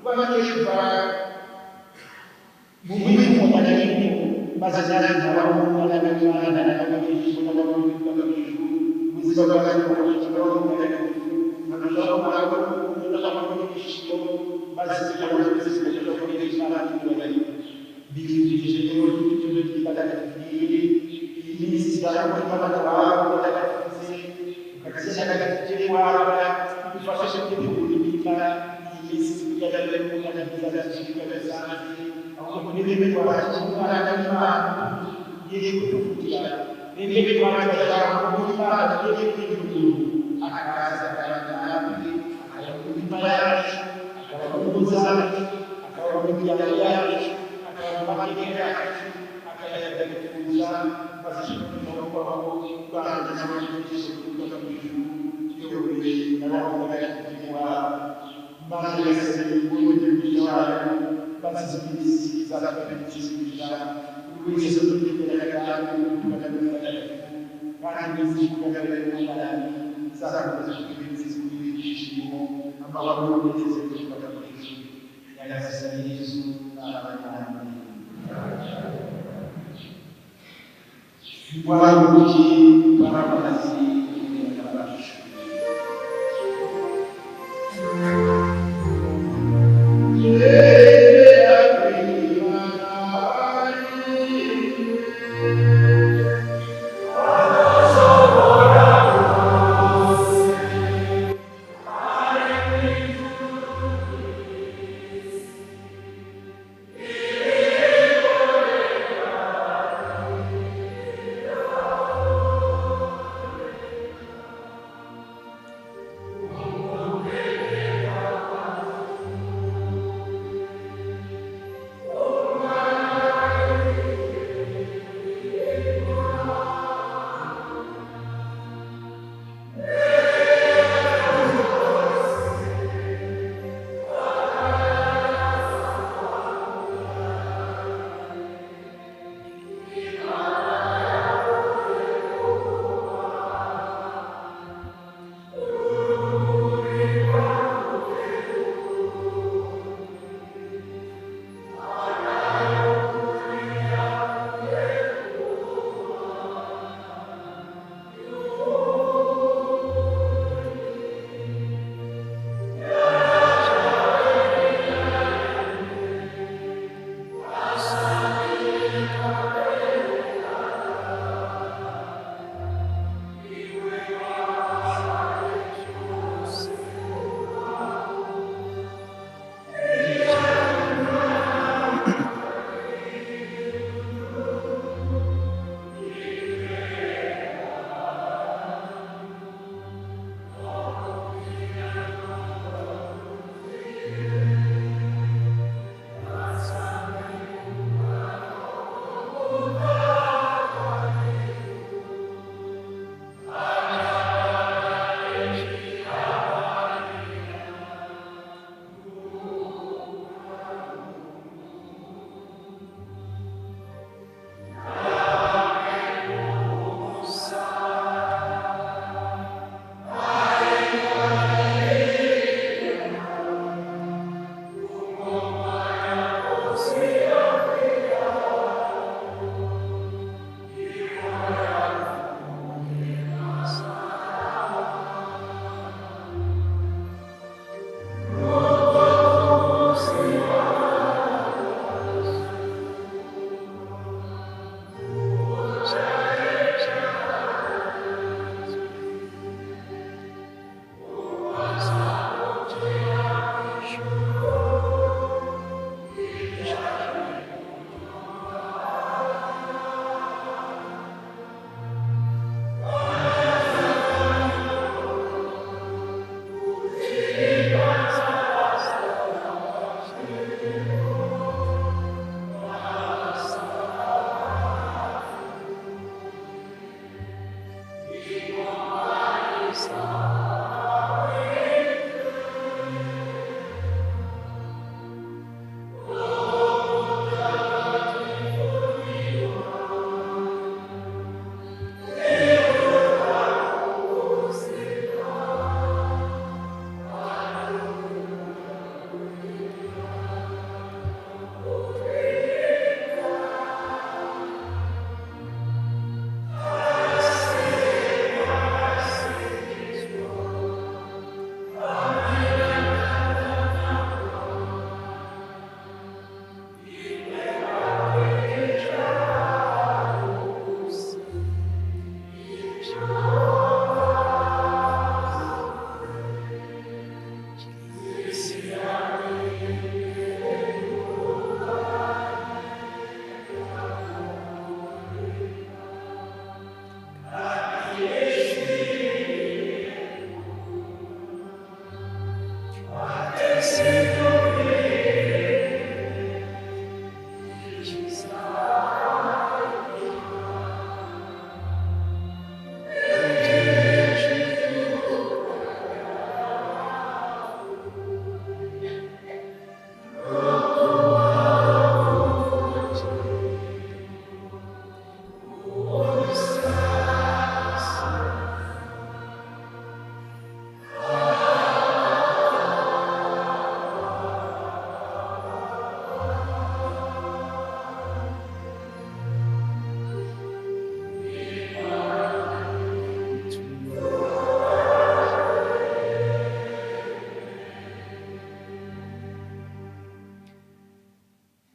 babaye mubifunga na rimwe maze nari abamwana n'Imana n'ababishu n'ababishu ubuzima bwanjye bukashobora kumugatifu nkarushaho kurangwa n'ababishu maze abantu zikashobora kugira Imana y'ububari bifuje rero icyo gitagatifu iminsi cyangwa Imana wawe utagatifuze ukageza agatifu wawe bifasha kugira iminsi kugira ngo umwana azashishikarize ahubwo niba twakira umwana w'Imana ugiye kutuvugira niba twakira umwana ugiye kutuvugira akaza akabana akayakura yacu akabakuza akaba mu miryango yacu akaba mu mateka yacu akayagatifuza maze tukabaho Rwanda n'abanyagihugu kuvuga mu ijuru tuyobowe n'abamugatifu wawe maze nyagasani ubundi bw'ijana maze iminsi izatwabikisha buri wese tugendera kandi tukagana n'umutagatifu kandi iminsi tukagaragara n'umwami izakomeza kuturinda kubw'ibyishimo amahoro n'umunezero tukaga mu ijuru nyagasani Yesu n'abanyamahanga waruki baramazi n'abacu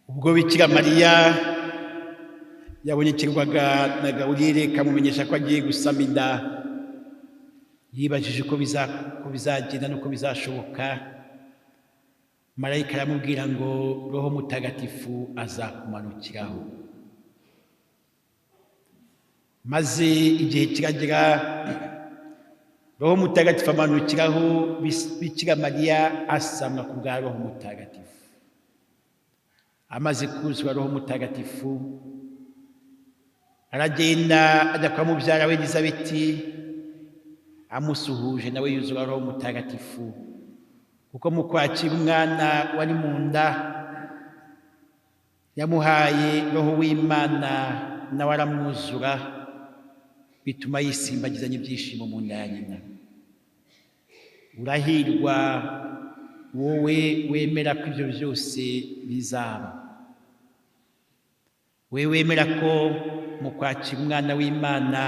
ubwo Bikira Mariya yabonekerwaga na Gaburiyeli kamumenyesha ko agiye gusama inda, yibajije ko bizagenda n'uko bizashoboka. Marayika aramubwira ngo Roho Mutagatifu azakumanukiraho. Maze igihe kiragera, Roho Mutagatifu amanukiraho Bikira Mariya asamwa ku bwa Roho Mutagatifu. Amaze kuzura Roho Mutagatifu, aragenda ajya kwa mubyara we Elizabeti, amusuhuje nawe yuzura Roho Mutagatifu, kuko mu kwakira umwana wari mu nda yamuhaye Roho w'Imana, nawe aramwuzura, bituma yisimbagizanya ibyishimo mu nda ya nyina. Urahirwa wowe wemera ko ibyo byose bizaba, wowe wemera ko mu kwakira umwana w'Imana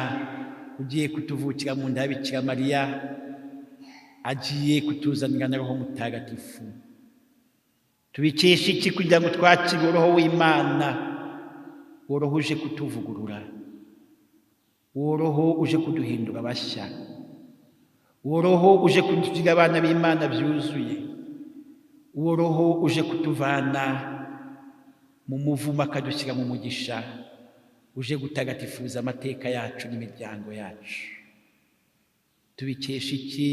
ugiye kutuvukira mu nda ya Bikira Mariya agiye kutuzanira na Roho Mutagatifu. Tubikesha iki kugira ngo twakire Roho w'Imana? Uwo Roho uje kutuvugurura, uwo Roho uje kuduhindura bashya, uwo Roho uje kutugira abana b'Imana byuzuye, uwo Roho uje kutuvana mu muvumo akadushyira mu mugisha, uje gutagatifuza amateka yacu n'imiryango yacu. Tubikesha iki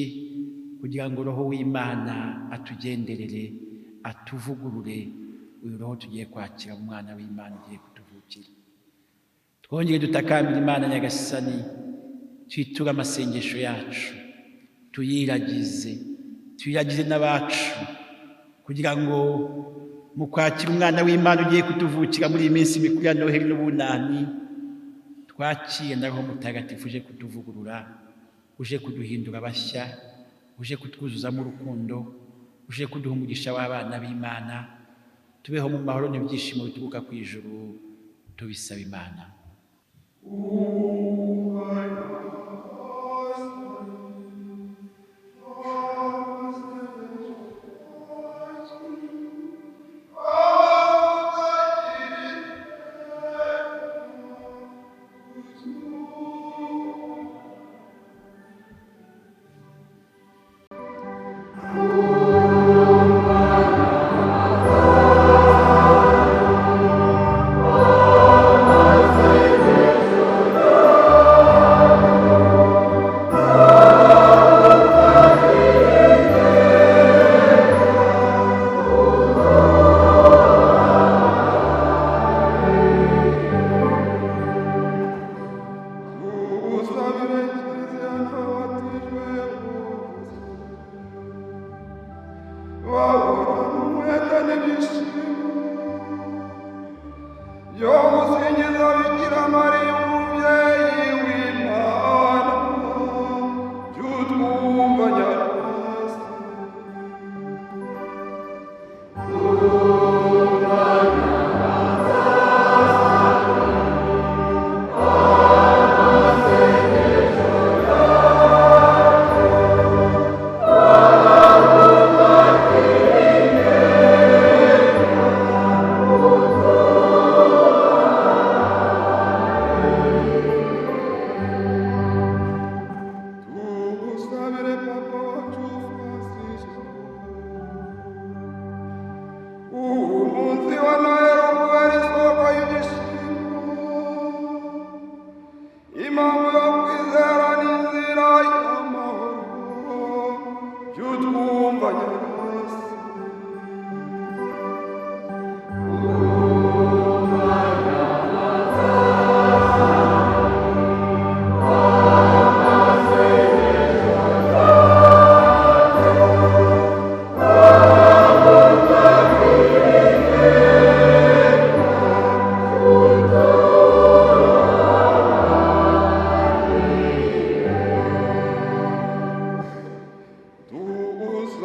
kugira ngo Roho w'Imana atugenderere, atuvugurure, uyu Roho tugiye kwakira umwana w'Imana ugiye kutuvukira? Twongere dutakambira Imana Nyagasani, twiture amasengesho yacu, tuyiragize n'abacu, kugira ngo mu kwakira umwana w'Imana ugiye kutuvukira muri iyi minsi mikuru ya Noheli n'Ubunani, twakire na Roho Mutagatifu uje kutuvugurura, uje kuduhindura bashya, uje kutwuzuzamo urukundo, uje kuduha umugisha w'abana b'Imana. Tubeho mu mahoro n'ibyishimo bituruka ku ijuru, tubisaba Imana.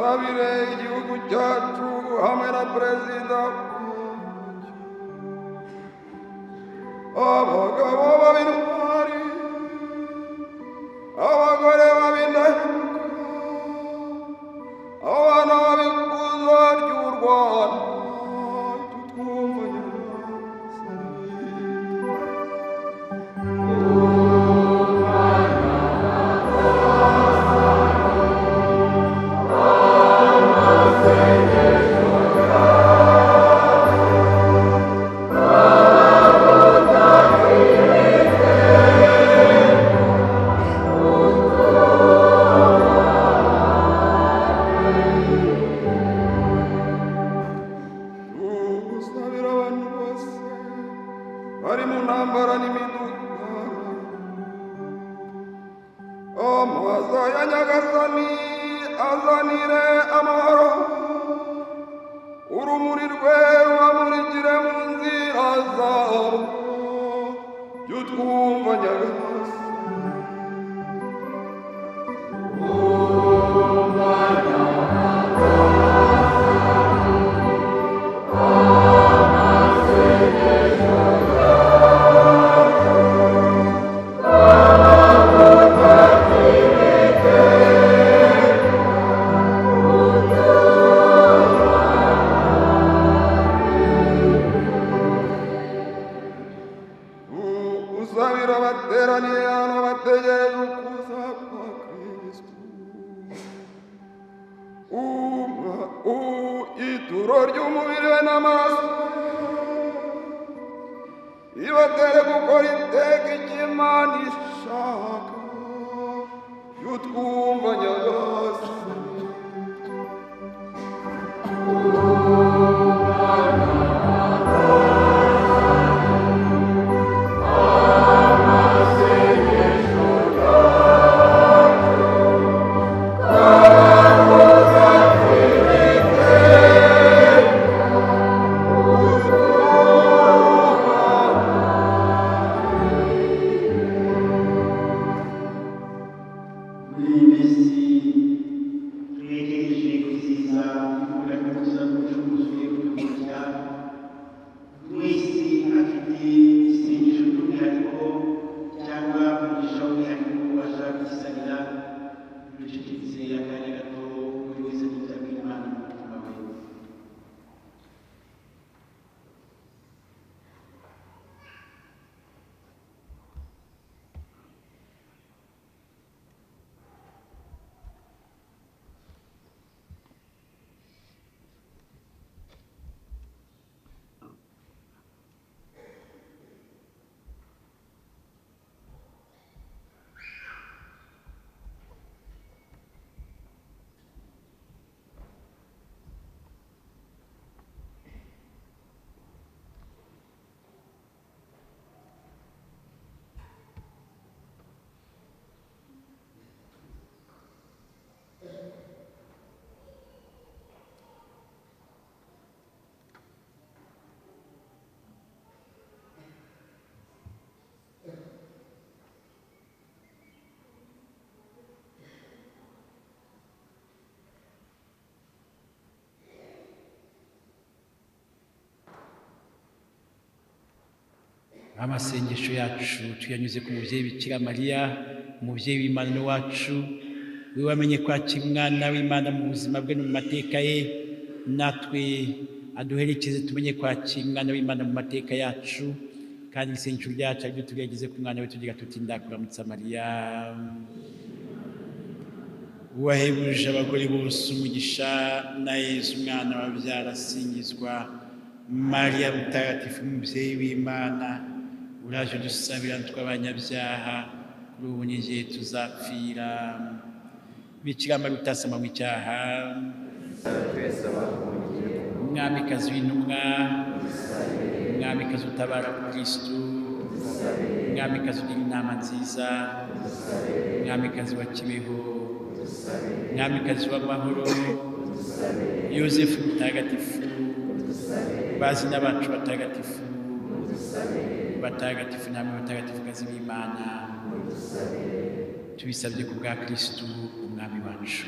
dusabire igihugu cyacu hamwe na perezida, abagabo b'intwari, abagore b'indahemuka, abana b'ikuzo ry'u Rwanda, tutwumva gusabira abantu bose bari mu ntambara n'imidugararo, amaza ya Nyagasani azanire amahoro, urumuri rwe rubamurikire mu nzira zabo, jya utwumva Nyagasani. Usabira abateraniye hano bategereje ukuza kwa Kristo, ituro ry'umubiri we n'amaraso ibatere gukora iteka icyo Imana ishaka, jya utwumva Nyagasani. Muri iyi minsi twegereje kwizihiza ivuka ry'umukiza w'umucunguzi udukurikira, buri wese afite isengesho ry'umwihariko cyangwa umugisha w'umwihariko ashaka kwisabira, ducecetse akanya gato buri wese yitabira Imana mu mutima we. Amasengesho yacu tuyanyuze ku mubyeyi Bikira Mariya, umubyeyi w'Imana wacu, we wamenye kwakira umwana w'Imana mu buzima bwe no mu mateka ye, natwe aduherekeze tumenye kwakira umwana w'Imana mu mateka yacu, kandi isengesho ryacu aryo tugerageze ku mwana we tugira tuti ndakuramutsa Mariya, wahebuje abagore bose umugisha, na Yezu umwana wabyara asingizwa. Mariya mutagatifu umubyeyi w'Imana, uraje dusabira tw'abanyabyaha kuri ubu n'igihe tuzapfira. Bikira Mariya utasama mu icyaha, umwamikazi w'intumwa, umwamikazi utabara Kristo, umwamikazi ugira inama nziza, umwamikazi wa Kibeho, umwamikazi w'amahoro, Yosefu mutagatifu, bazina bacu batagatifu, batagatifu namwe batagatifukazi b'Imana, tubisabye ku bwa Kristo umwami wacu.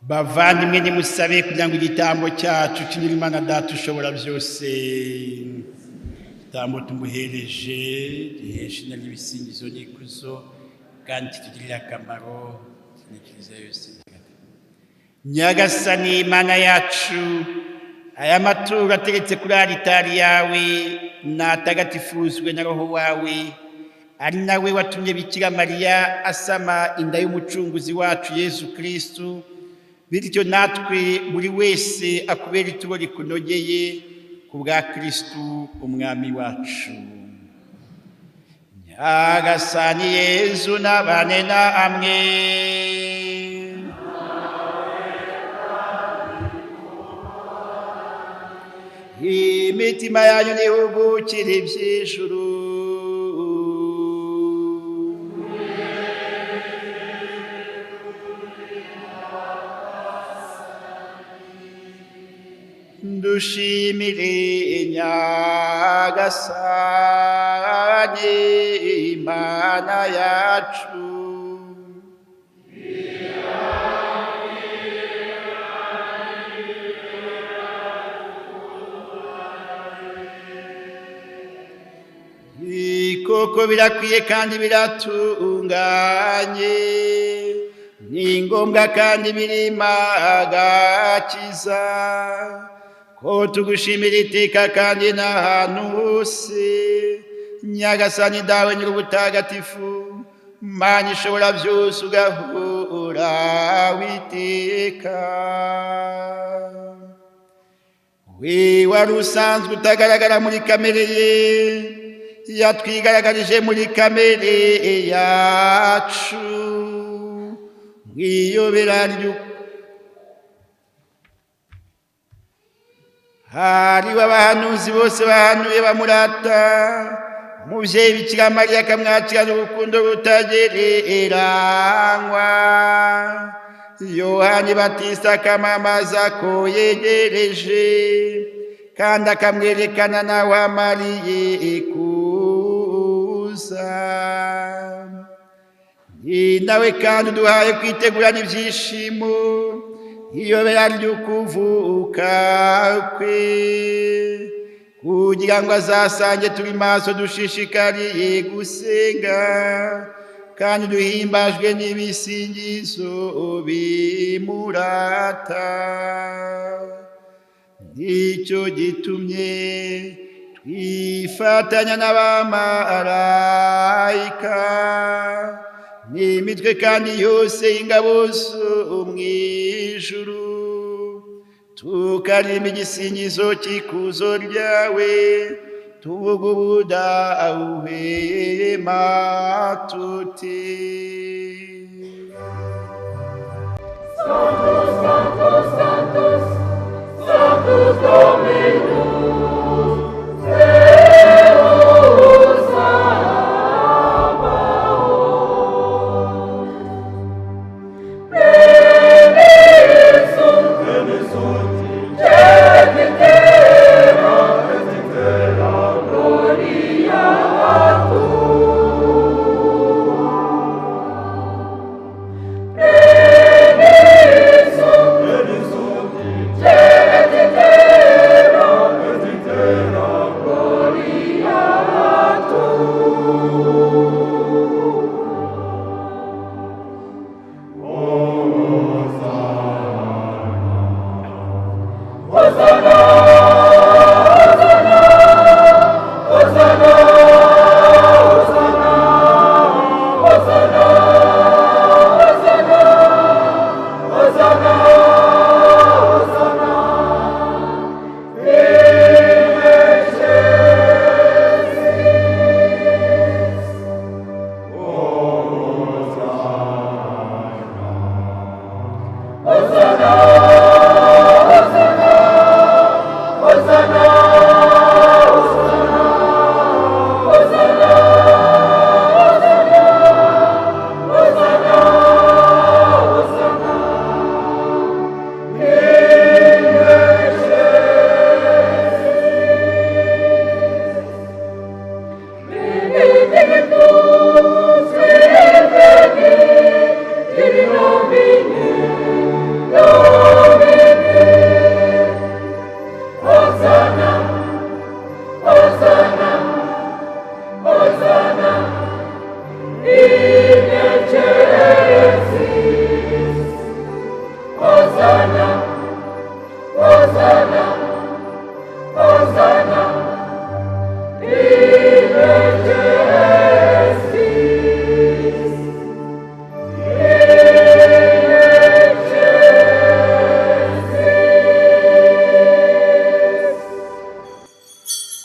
bavandimwe nimusabe kugira ngo igitambo cyacu kinyure Imana Data ushobora byose. Igitambo tumuhereje gihesha izina ry'ibisingizo n'ikuzo kandi kitugirira akamaro n'ikiriza yose. Nyagasani Imana yacu, aya maturo ateretse kuri alitari yawe natagatifuzwe na Roho wawe, ari nawe watumye Bikira Mariya asama inda y'umucunguzi wacu Yesu Kristu, bityo natwe buri wese akubera ituro rikunogeye ku bwa Kristu umwami wacu. Nyagasani Yesu nabane namwe. Imitima yanyu nihugukire iby'ijuru. Dushimire Nyagasani Imana yacu. Koko birakwiye kandi biratunganye, ni ngombwa kandi birima agakiza ko tugushimira iteka kandi n'ahantu hose, Nyagasani dawe nyir'ubutagatifu, Mana ishobora byose, ugahora witeka. We wari usanzwe utagaragara muri kamere ye, yatwigaragarije muri kamere yacu mw'iyobera hariho abahanuzi bose bahanuye bamurata. Umubyeyi Bikira Mariya akamwakirana urukundo rutagereranywa. Yohani Batista akamamaza ko yegereje kandi akamwerekana nawe amariye kuza. Ni nawe kandi uduhaye kwitegurana ibyishimo iyobera ry'ukuvuka kwe, kugira ngo azasange turi maso dushishikariye gusenga kandi duhimbajwe n'ibisingizo bimurata. Nicyo gitumye twifatanya n'abamarayika n'imitwe kandi yose y'ingabo zo mw'ijuru, tukarimba igisingizo cy'ikuzo ryawe, tuvuga ubudahwema tuti: Sanctus, Sanctus, Sanctus, Sanctus Dominus, Deus Sabaoth. Plenius sunt, plenius sunt, et in terra gloria tua. Plenius sunt, et in terra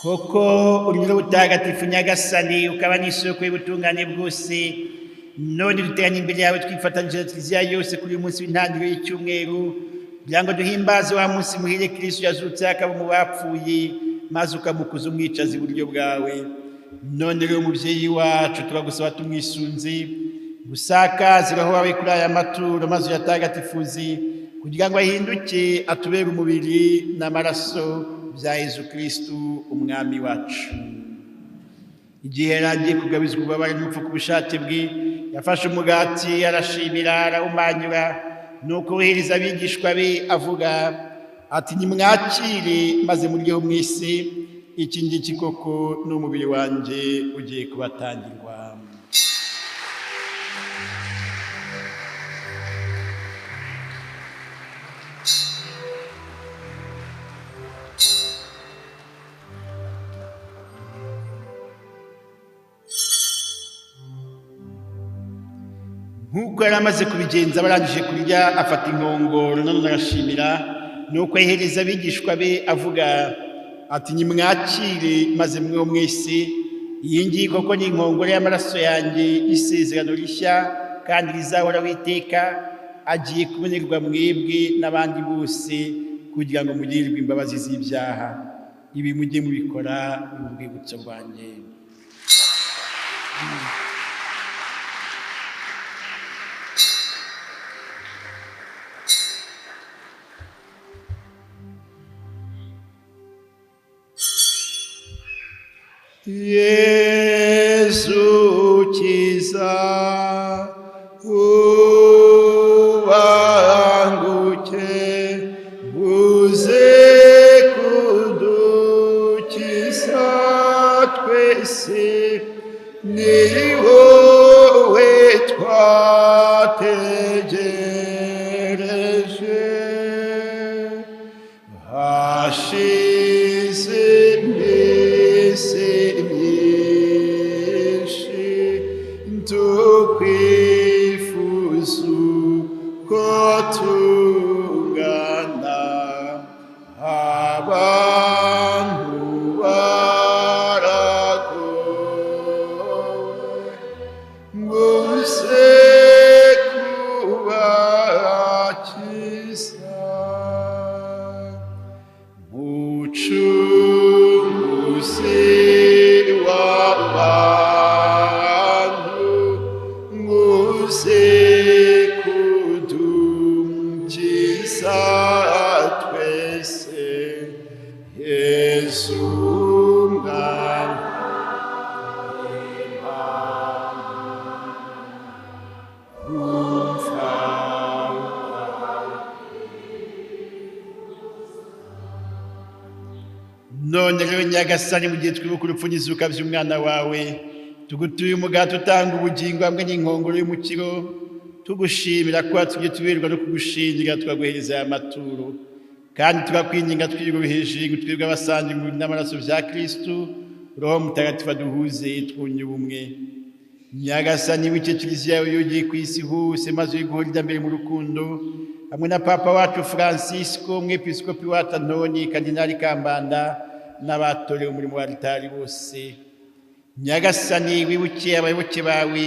koko urugero butagatifu nyagasani ukaba n'isoko y'ubutungane bwose, none duteranye imbere yawe twifatanyije na kiliziya yose kuri uyu munsi w'intangiriro y'icyumweru, kugira ngo duhimbaze wa munsi muhire Kristo yazutse akaba mu bapfuye, maze ukamukuza umwicaza iburyo bwawe. None rero mubyeyi wacu turagusaba tumwisunze, gusakaze roho wawe kuri aya maturo maze uyatagatifuze, kugira ngo ahinduke atubere umubiri n'amaraso bya Yezu Kristo umwami wacu. Igihe yari agiye kugabizwa ububabare n'urupfu ku bushake bwe, yafashe umugati arashimira arawumanyura, nuko wohereza abigishwa be avuga ati nimwakire maze muryeho mwese, iki ngiki koko ni umubiri wanjye ugiye kubatangirwa. Nk'uko yari amaze kubigenza barangije kurya, afata inkongoro none arashimira, nuko ayihereza abigishwa be avuga ati nimwakire maze mweho mwese, iyi ngiyi koko ni inkongoro y'amaraso yanjye y'isezerano rishya kandi rizahora witeka, agiye kubonerwa mwebwe n'abandi bose kugira ngo mugirirwe imbabazi z'ibyaha. Ibi mujye mubikora mu rwibutso rwanjye. Yesu kiza ubanguke, uze kudukiza twese, ni wowe twategereje. Hashize iminsi myinshi tukwifuza uko tungana, abantu baragowe, nguze kubakiza. Mucunguzi w'abantu, nguze kudukiza twese, Yesu mwana none rero nyagasani, mu gihe twibuka urupfu n'izuka by'umwana wawe, tugutuye umugati utanga ubugingo hamwe n'inkongoro y'umukiro, tugushimira ko watumye tuberwa no kugushingira tukaguhereza aya maturo, kandi tugakwinginga twiyoroheje ngo twebwe abasangiye umubiri n'amaraso bya Kristo, Roho Mutagatifu aduhuze twunge ubumwe. Nyagasani w'icyo kiliziya yawe yogeye ku isi hose, maze uyiguhora ijya mbere mu rukundo, hamwe na Papa wacu Francisco, umwepiskopi wacu Antoni, Kardinali Kambanda n'abatorewe umurimo wa Ritari bose. Nyagasani wibukiye abayoboke bawe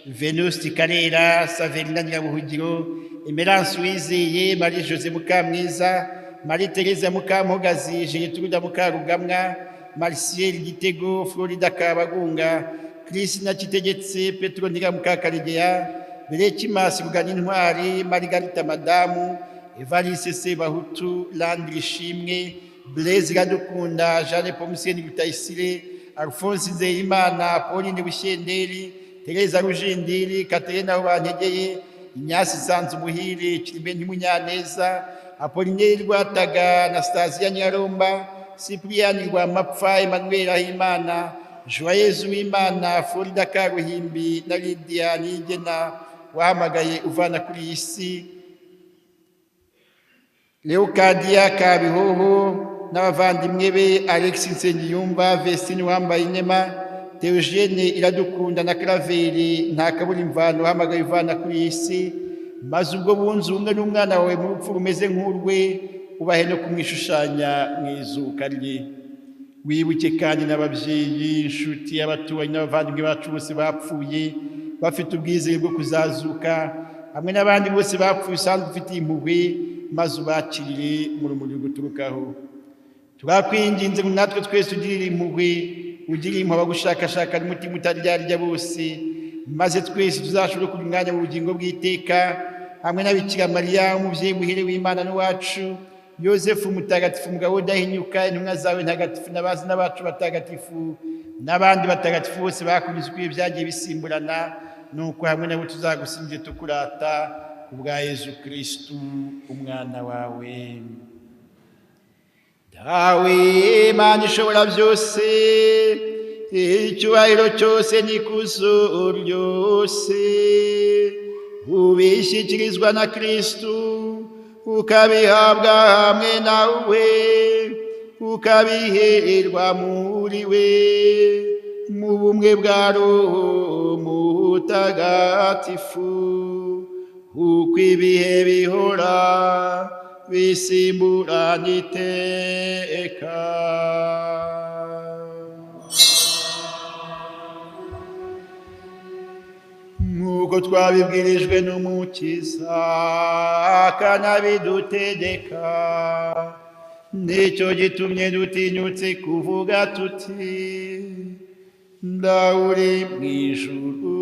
Venuste Karera, Saverina Nyirabuhungiro, Emerance Uwizeye, Marie Jose Mukamwiza, Marie Teresa Mukampogazi, Gertrude Mukarugamwa, Marciel Gitego, Florida Kabagunga, Christina Kitegetse, Petro Ndiga Mukakaregeya, Berekimasi Ruganintwari, Margarita Madamu, Evariste Sebahutu, Landry Shimwe, Blaise Iradukunda, Jeanne Pomuseni Rutayisire, Alphonse Nzeyimana, Pauline Bushenderi, Teresa Rujindiri, Katerina Ubantegeye, Inyasi Sanzumuhire, Clement Munyaneza, Apollinaire Rwataga, Anastasia Nyaromba, Cyprien Rwamapfa, Emmanuel Ahimana, Joyeuse Uwimana, Florida Karuhimbi na Lydia Nigena wahamagaye uvana kuri iyi si, Leokadiya Kabihoho n'abavandimwe be Alex Nsengiyumva, Vestine Wambaye Inema, Theogene Iradukunda na Claver Ntakaburimvano uhamagaye ivana kuri iyi si, maze ubwo bunze ubumwe n'umwana wawe mu rupfu rumeze nk'urwe, ubahe no kumwishushanya mu izuka rye. Wibuke kandi n'ababyeyi, inshuti, abaturanyi n'abavandimwe bacu bose bapfuye bafite ubwizere bwo kuzazuka, hamwe n'abandi bose bapfuye usanzwe ufitiye impuhwe, maze ubakirire mu rumuri guturukaho. Turakwinginze ngo natwe twese ugirire impuhwe, ugirire impuhwe abagushakashaka n'umutima utaryarya bose, maze twese tuzashobore kugira umwanya mu bugingo bw'iteka, hamwe na Bikira Mariya umubyeyi muhire w'Imana n'uwacu, Yosefu mutagatifu mugabo udahinyuka, intumwa zawe ntagatifu n'abazina bacu batagatifu, n'abandi batagatifu bose bakunyuze uko byagiye bisimburana, nuko hamwe nabo tuzagusingize tukurata ku bwa Yezu Kristu umwana wawe. Dawe Mana ishobora byose, icyubahiro cyose n'ikuzo ryose ubishyikirizwa na Kristu, ukabihabwa hamwe nawe, ukabiherwa muri we, mu bumwe bwa Roho Mutagatifu, uko ibihe bihora bisimburana iteka. Nk'uko twabibwirijwe n'Umukiza akanabidutegeka, nicyo gitumye dutinyutse kuvuga tuti: Dawe uri mu ijuru,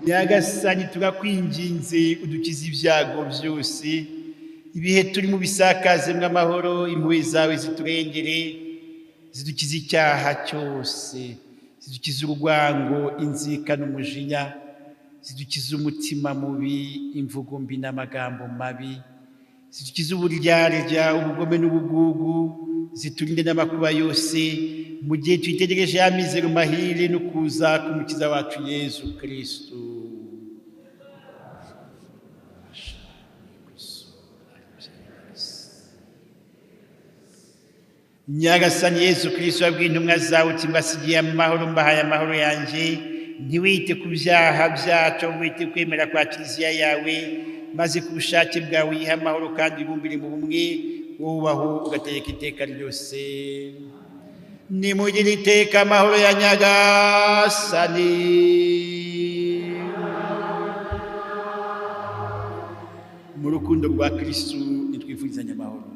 Nyagasani turakwinginze udukize ibyago byose, ibihe turimo bisakazemwo amahoro, impuhwe zawe ziturengere, zidukize icyaha cyose, zidukize urwango, inzika n'umujinya, zidukize umutima mubi, imvugo mbi n'amagambo mabi, zidukize uburyarya, ubugome n'ubugugu, ziturinde n'amakuba yose, mu gihe twitegereje ya mizero mahire no kuza k'Umukiza wacu Yezu Kristu. Nyagasani Yezu Kristu wabwiye intumwa zawe uti: mbasigiye amahoro, mbahaye amahoro yanjye, ntiwite ku byaha byacu, wite kwemera kwa Kiliziya yawe, maze ku bushake bwawe uyihe amahoro kandi ibumbire mu bumwe, wowe ubaho ugategeka iteka ryose. Nimugire iteka amahoro ya Nyagasani. Mu rukundo rwa Kristu nitwifurizanye amahoro.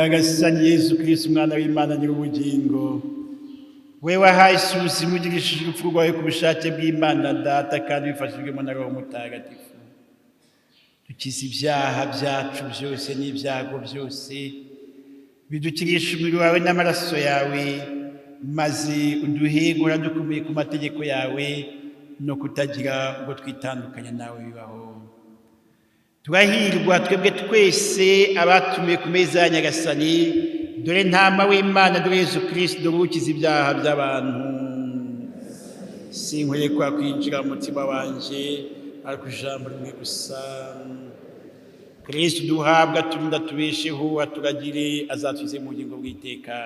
nyagasani Yesu Kristo umwana w'Imana nyir'ubugingo, we wahaye isi ubuzima ugirishije urupfu rwawe ku bushake bw'Imana Data kandi bifashijwemo na Roho Mutagatifu. Dukize ibyaha byacu byose n'ibyago byose, bidukirisha umubiri wawe n'amaraso yawe, maze uduhigura dukomeye ku mategeko yawe no kutagira ubwo twitandukanya nawe bibaho. Turahirwa twebwe twese abatumiwe ku meza ya Nyagasani, dore ntama w'Imana, dore Yesu Kristo, dore ukiza ibyaha by'abantu. Sinkwiriye kwa kwinjira mu mutima wanje, ariko ijambo rimwe gusa. Kristo duhabwa turinda tubesheho, aturagire, azatuze mu bugingo bw'iteka.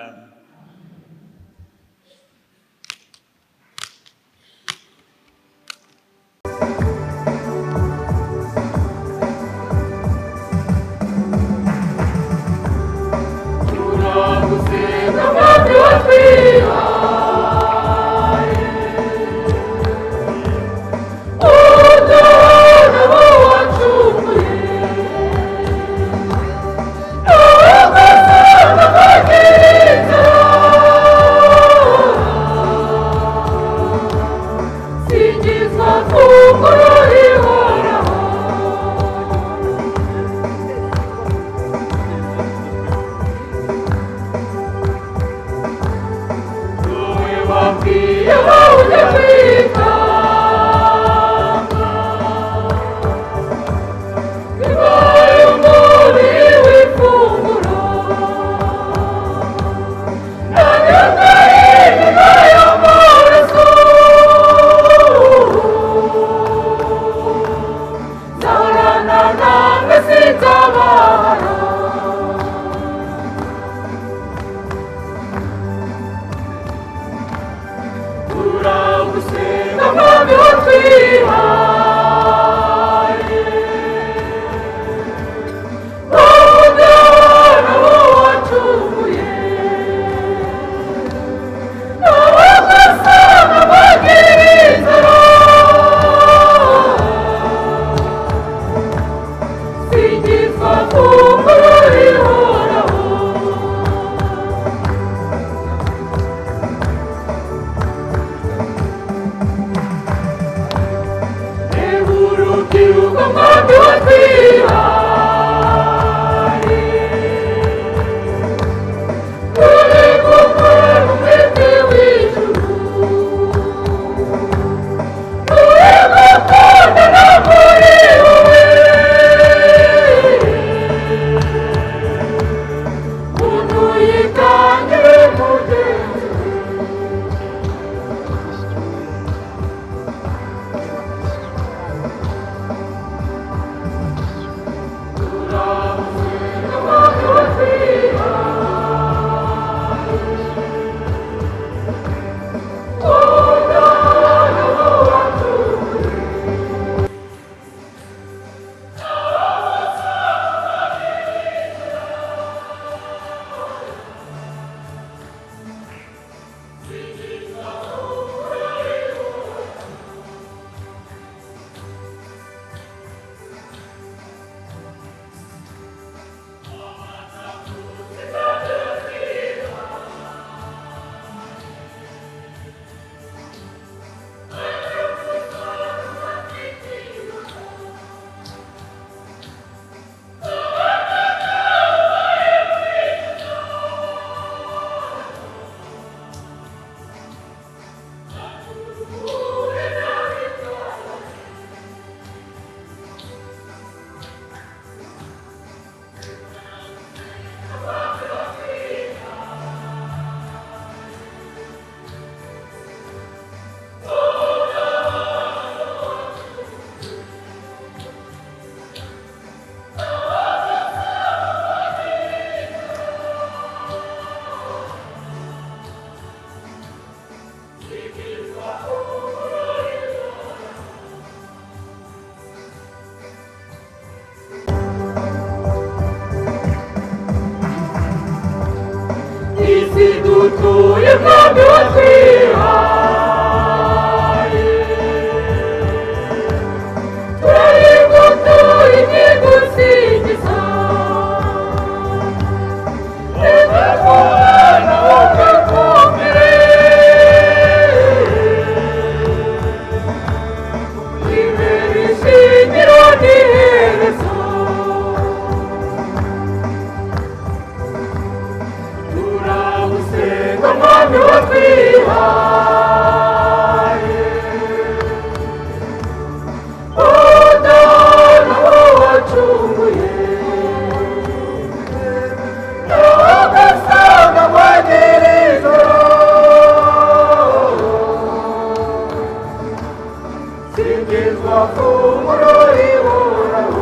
singizwa funguro rihoraho.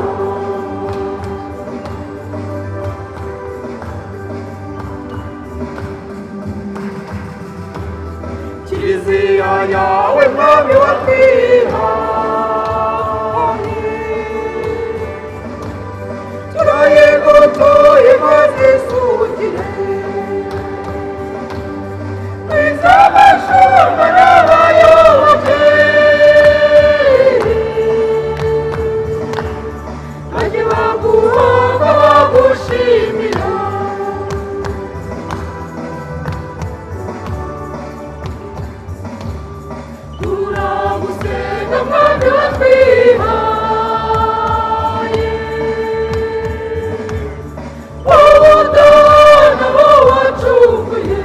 Kiliziya yawe mwami watwihaye, turayigotoye maze isugire, twize abashumba n'abayoboke, bajye baguhanga bagushimira. Turagusenga mwami watwihaye, wowe udana abo wacunguye,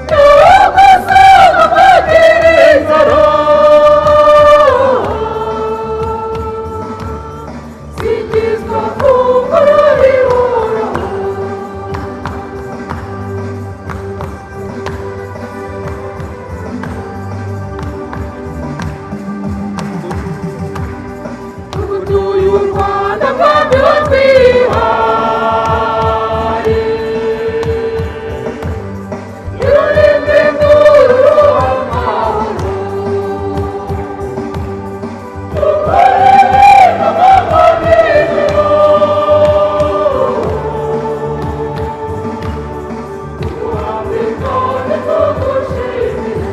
turagusenga mwagire inzara, singizwa funguro rihoraho. Tugutuye u Rwanda mwami watwihaye, irurinde ndururuha amahoro, tukorere n'amanywa n'ijoro, tuguhambe none tugushimire.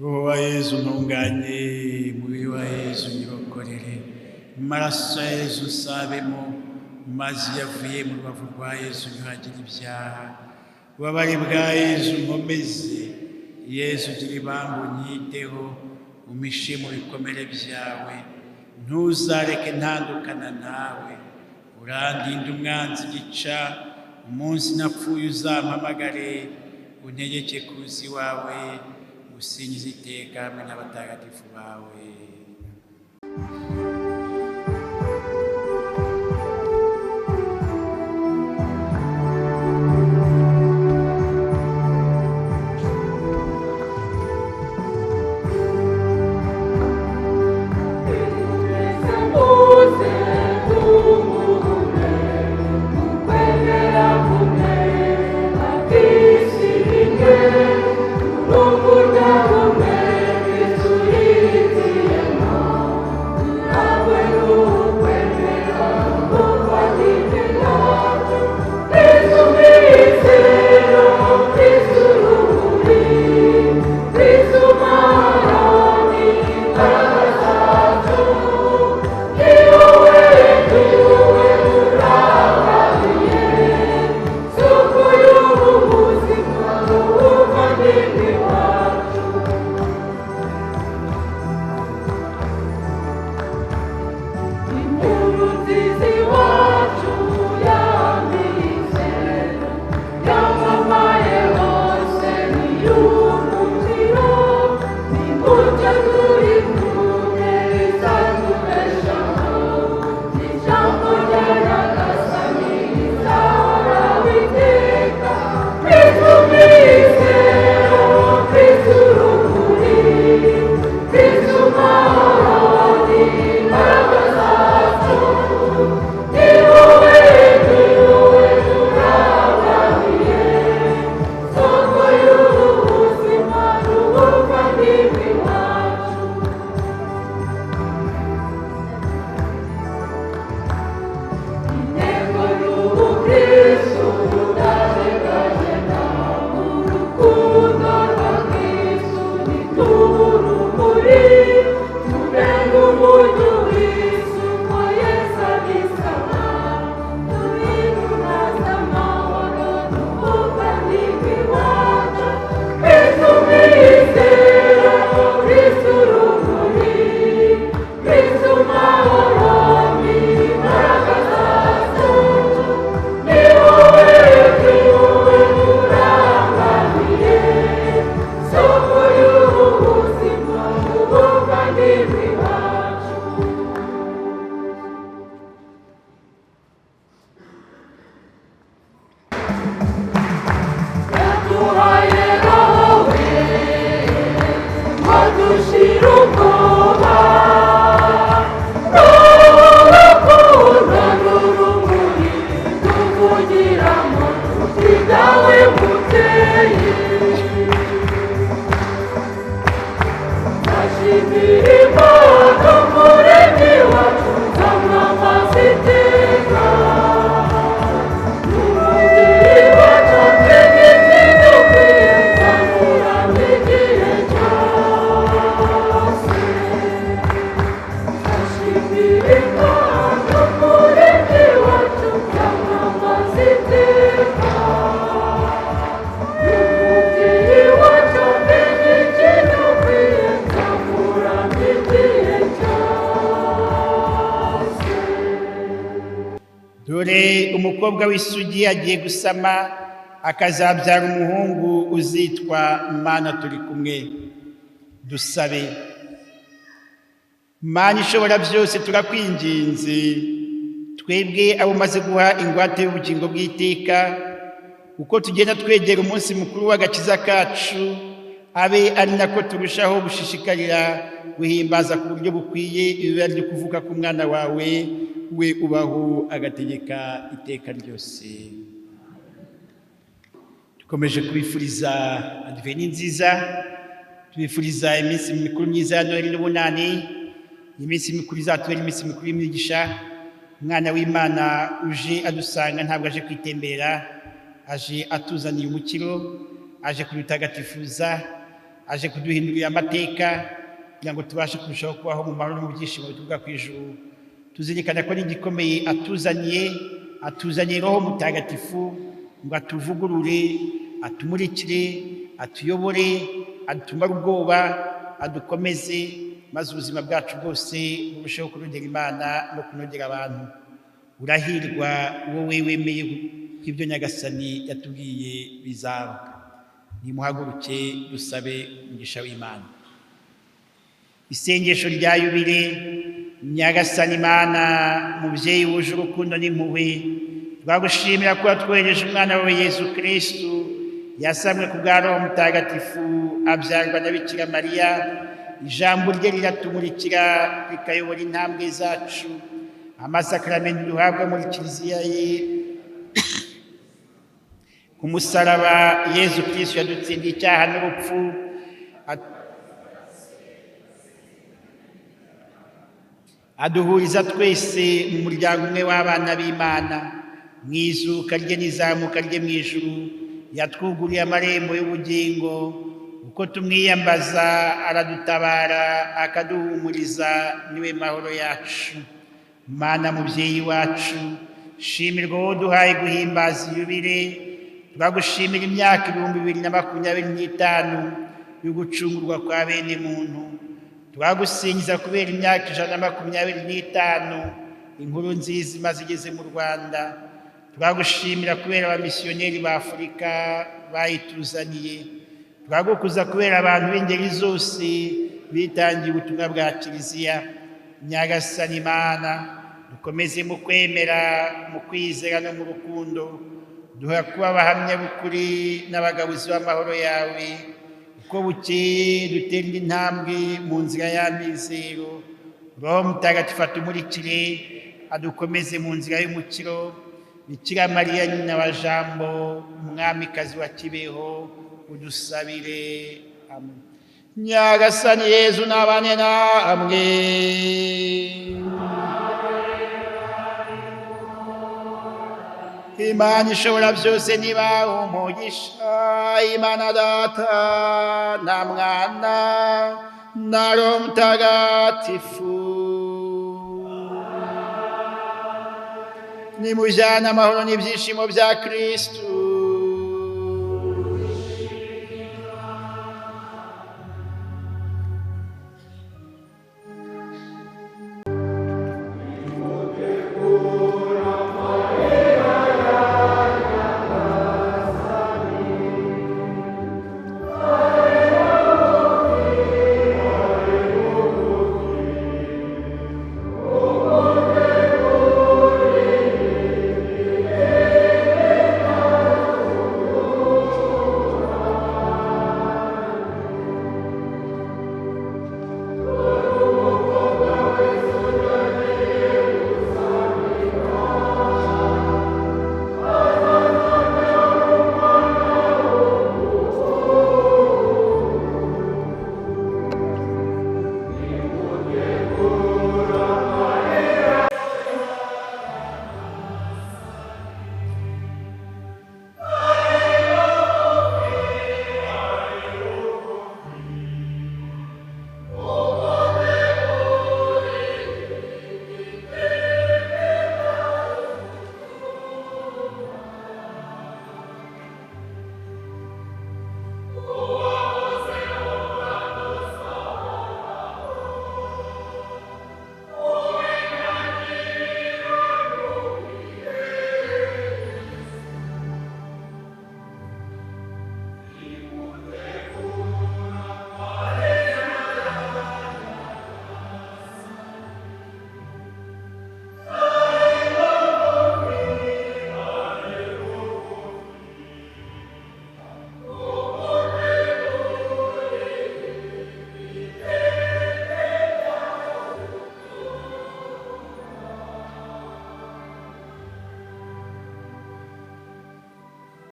Roho wa Yezu ntunganye, umubiri wa Yezu nyirokorere, amaraso ya Yezu usabemo, mazi yavuye mu rubavu rwa Yezu ntihagire ibyaha, ububabare bwa Yezu nkomeze, Yezu gira ibambe unyiteho, umpishe mu bikomere byawe, ntuzareke ntandukana nawe, urandinde umwanzi gica, umunsi napfuye uzampamagare, untegeke kuza iwawe, usingize iteka hamwe n'abatagatifu bawe. Thank you. umuvandimwe wacu. Yaduhaye roho we ngo dushire ubwoba, n'urukundo n'urumuri tuvugiramo tuti dawe muteye. Ndashimira Imana umuremyi wacu nzamwamaza iteka, n'umubyeyi wacu amenye ikidukwiye nzamuramya igihe cyose. Ndashimira Imana umuremyi wacu nzamwamaza iteka, n'umubyeyi wacu amenye ikidukwiye nzamuramya igihe cyose. dore umukobwa w'isugi agiye gusama akazabyara umuhungu uzitwa Mana turi kumwe. Dusabe. Mana ishobora byose, turakwinginze twebwe abo umaze guha ingwate y'ubugingo bw'iteka, uko tugenda twegera umunsi mukuru w'agakiza kacu, abe ari nako turushaho gushishikarira guhimbaza ku buryo bukwiye ibibera ryo kuvuka k'umwana wawe, we ubaho agategeka iteka ryose. Dukomeje kubifuriza adveni nziza, tubifuriza iminsi mikuru myiza ya Noheli n'ubunani, iminsi mikuru izatubera iminsi mikuru y'imigisha. Umwana w'Imana uje adusanga ntabwo aje kwitembera, aje atuzaniye umukiro, aje kudutagatifuza, aje kuduhindurira amateka kugira ngo tubashe kurushaho kubaho mu mahoro no mu byishimo bituruka ku ijuru. Tuzirikana ko n'igikomeye atuzaniye Roho Mutagatifu ngo atuvugurure, atumurikire, atuyobore, adutumare ubwoba, adukomeze, maze ubuzima bwacu bwose burusheho kunogera Imana no kunogera abantu. Urahirwa wowe wemeye ko ibyo Nyagasani yatubwiye bizaba. Nimuhaguruke dusabe umugisha w'Imana. Isengesho rya Yubile. Nyagasani Imana mubyeyi wuje urukundo n'impuhwe, twagushimira ko watwohereje umwana wawe Yesu Kristu, yasamwe ku bwa Roho Mutagatifu, abyarwa na Bikira Mariya. Ijambo rye riratumurikira rikayobora intambwe zacu. Amasakaramentu duhabwa muri Kiliziya ye, ku musaraba Yesu Kristu yadutsindiye icyaha n'urupfu, aduhuriza twese mu muryango umwe w'abana b'Imana. Mu izuka rye n'izamuka rye mu ijuru yatwuguriye amarembo y'ubugingo. Uko tumwiyambaza aradutabara akaduhumuriza, niwe mahoro yacu. Mana mubyeyi wacu, shimirwa wowe duhaye guhimbaza Yubile. Turagushimira imyaka 2025 yo gucungurwa kwa bene muntu. Turagusingiza kubera imyaka 125 inkuru nziza imaze igeze mu Rwanda. Turagushimira kubera abamisiyoneri ba Afurika bayituzaniye. Turagukuza kubera abantu b'ingeri zose bitangiye ubutumwa bwa Kiliziya. Nyagasani Imana, dukomeze mu kwemera, mu kwizera no mu rukundo. Duha kuba abahamya b'ukuri n'abagabuzi b'amahoro yawe. Uko bukeye dutera indi ntambwe mu nzira y'amizero. Roho Mutagatifu atumurikire, adukomeze mu nzira y'umukiro. Bikira Mariya nyina wa Jambo, umwamikazi wa Kibeho, udusabire. Amen. Nyagasani Yezu nabane namwe. Imana ishobora byose niba umugisha, Imana Data na Mwana na Roho Mutagatifu. Nimujyane amahoro n'ibyishimo bya Kristu.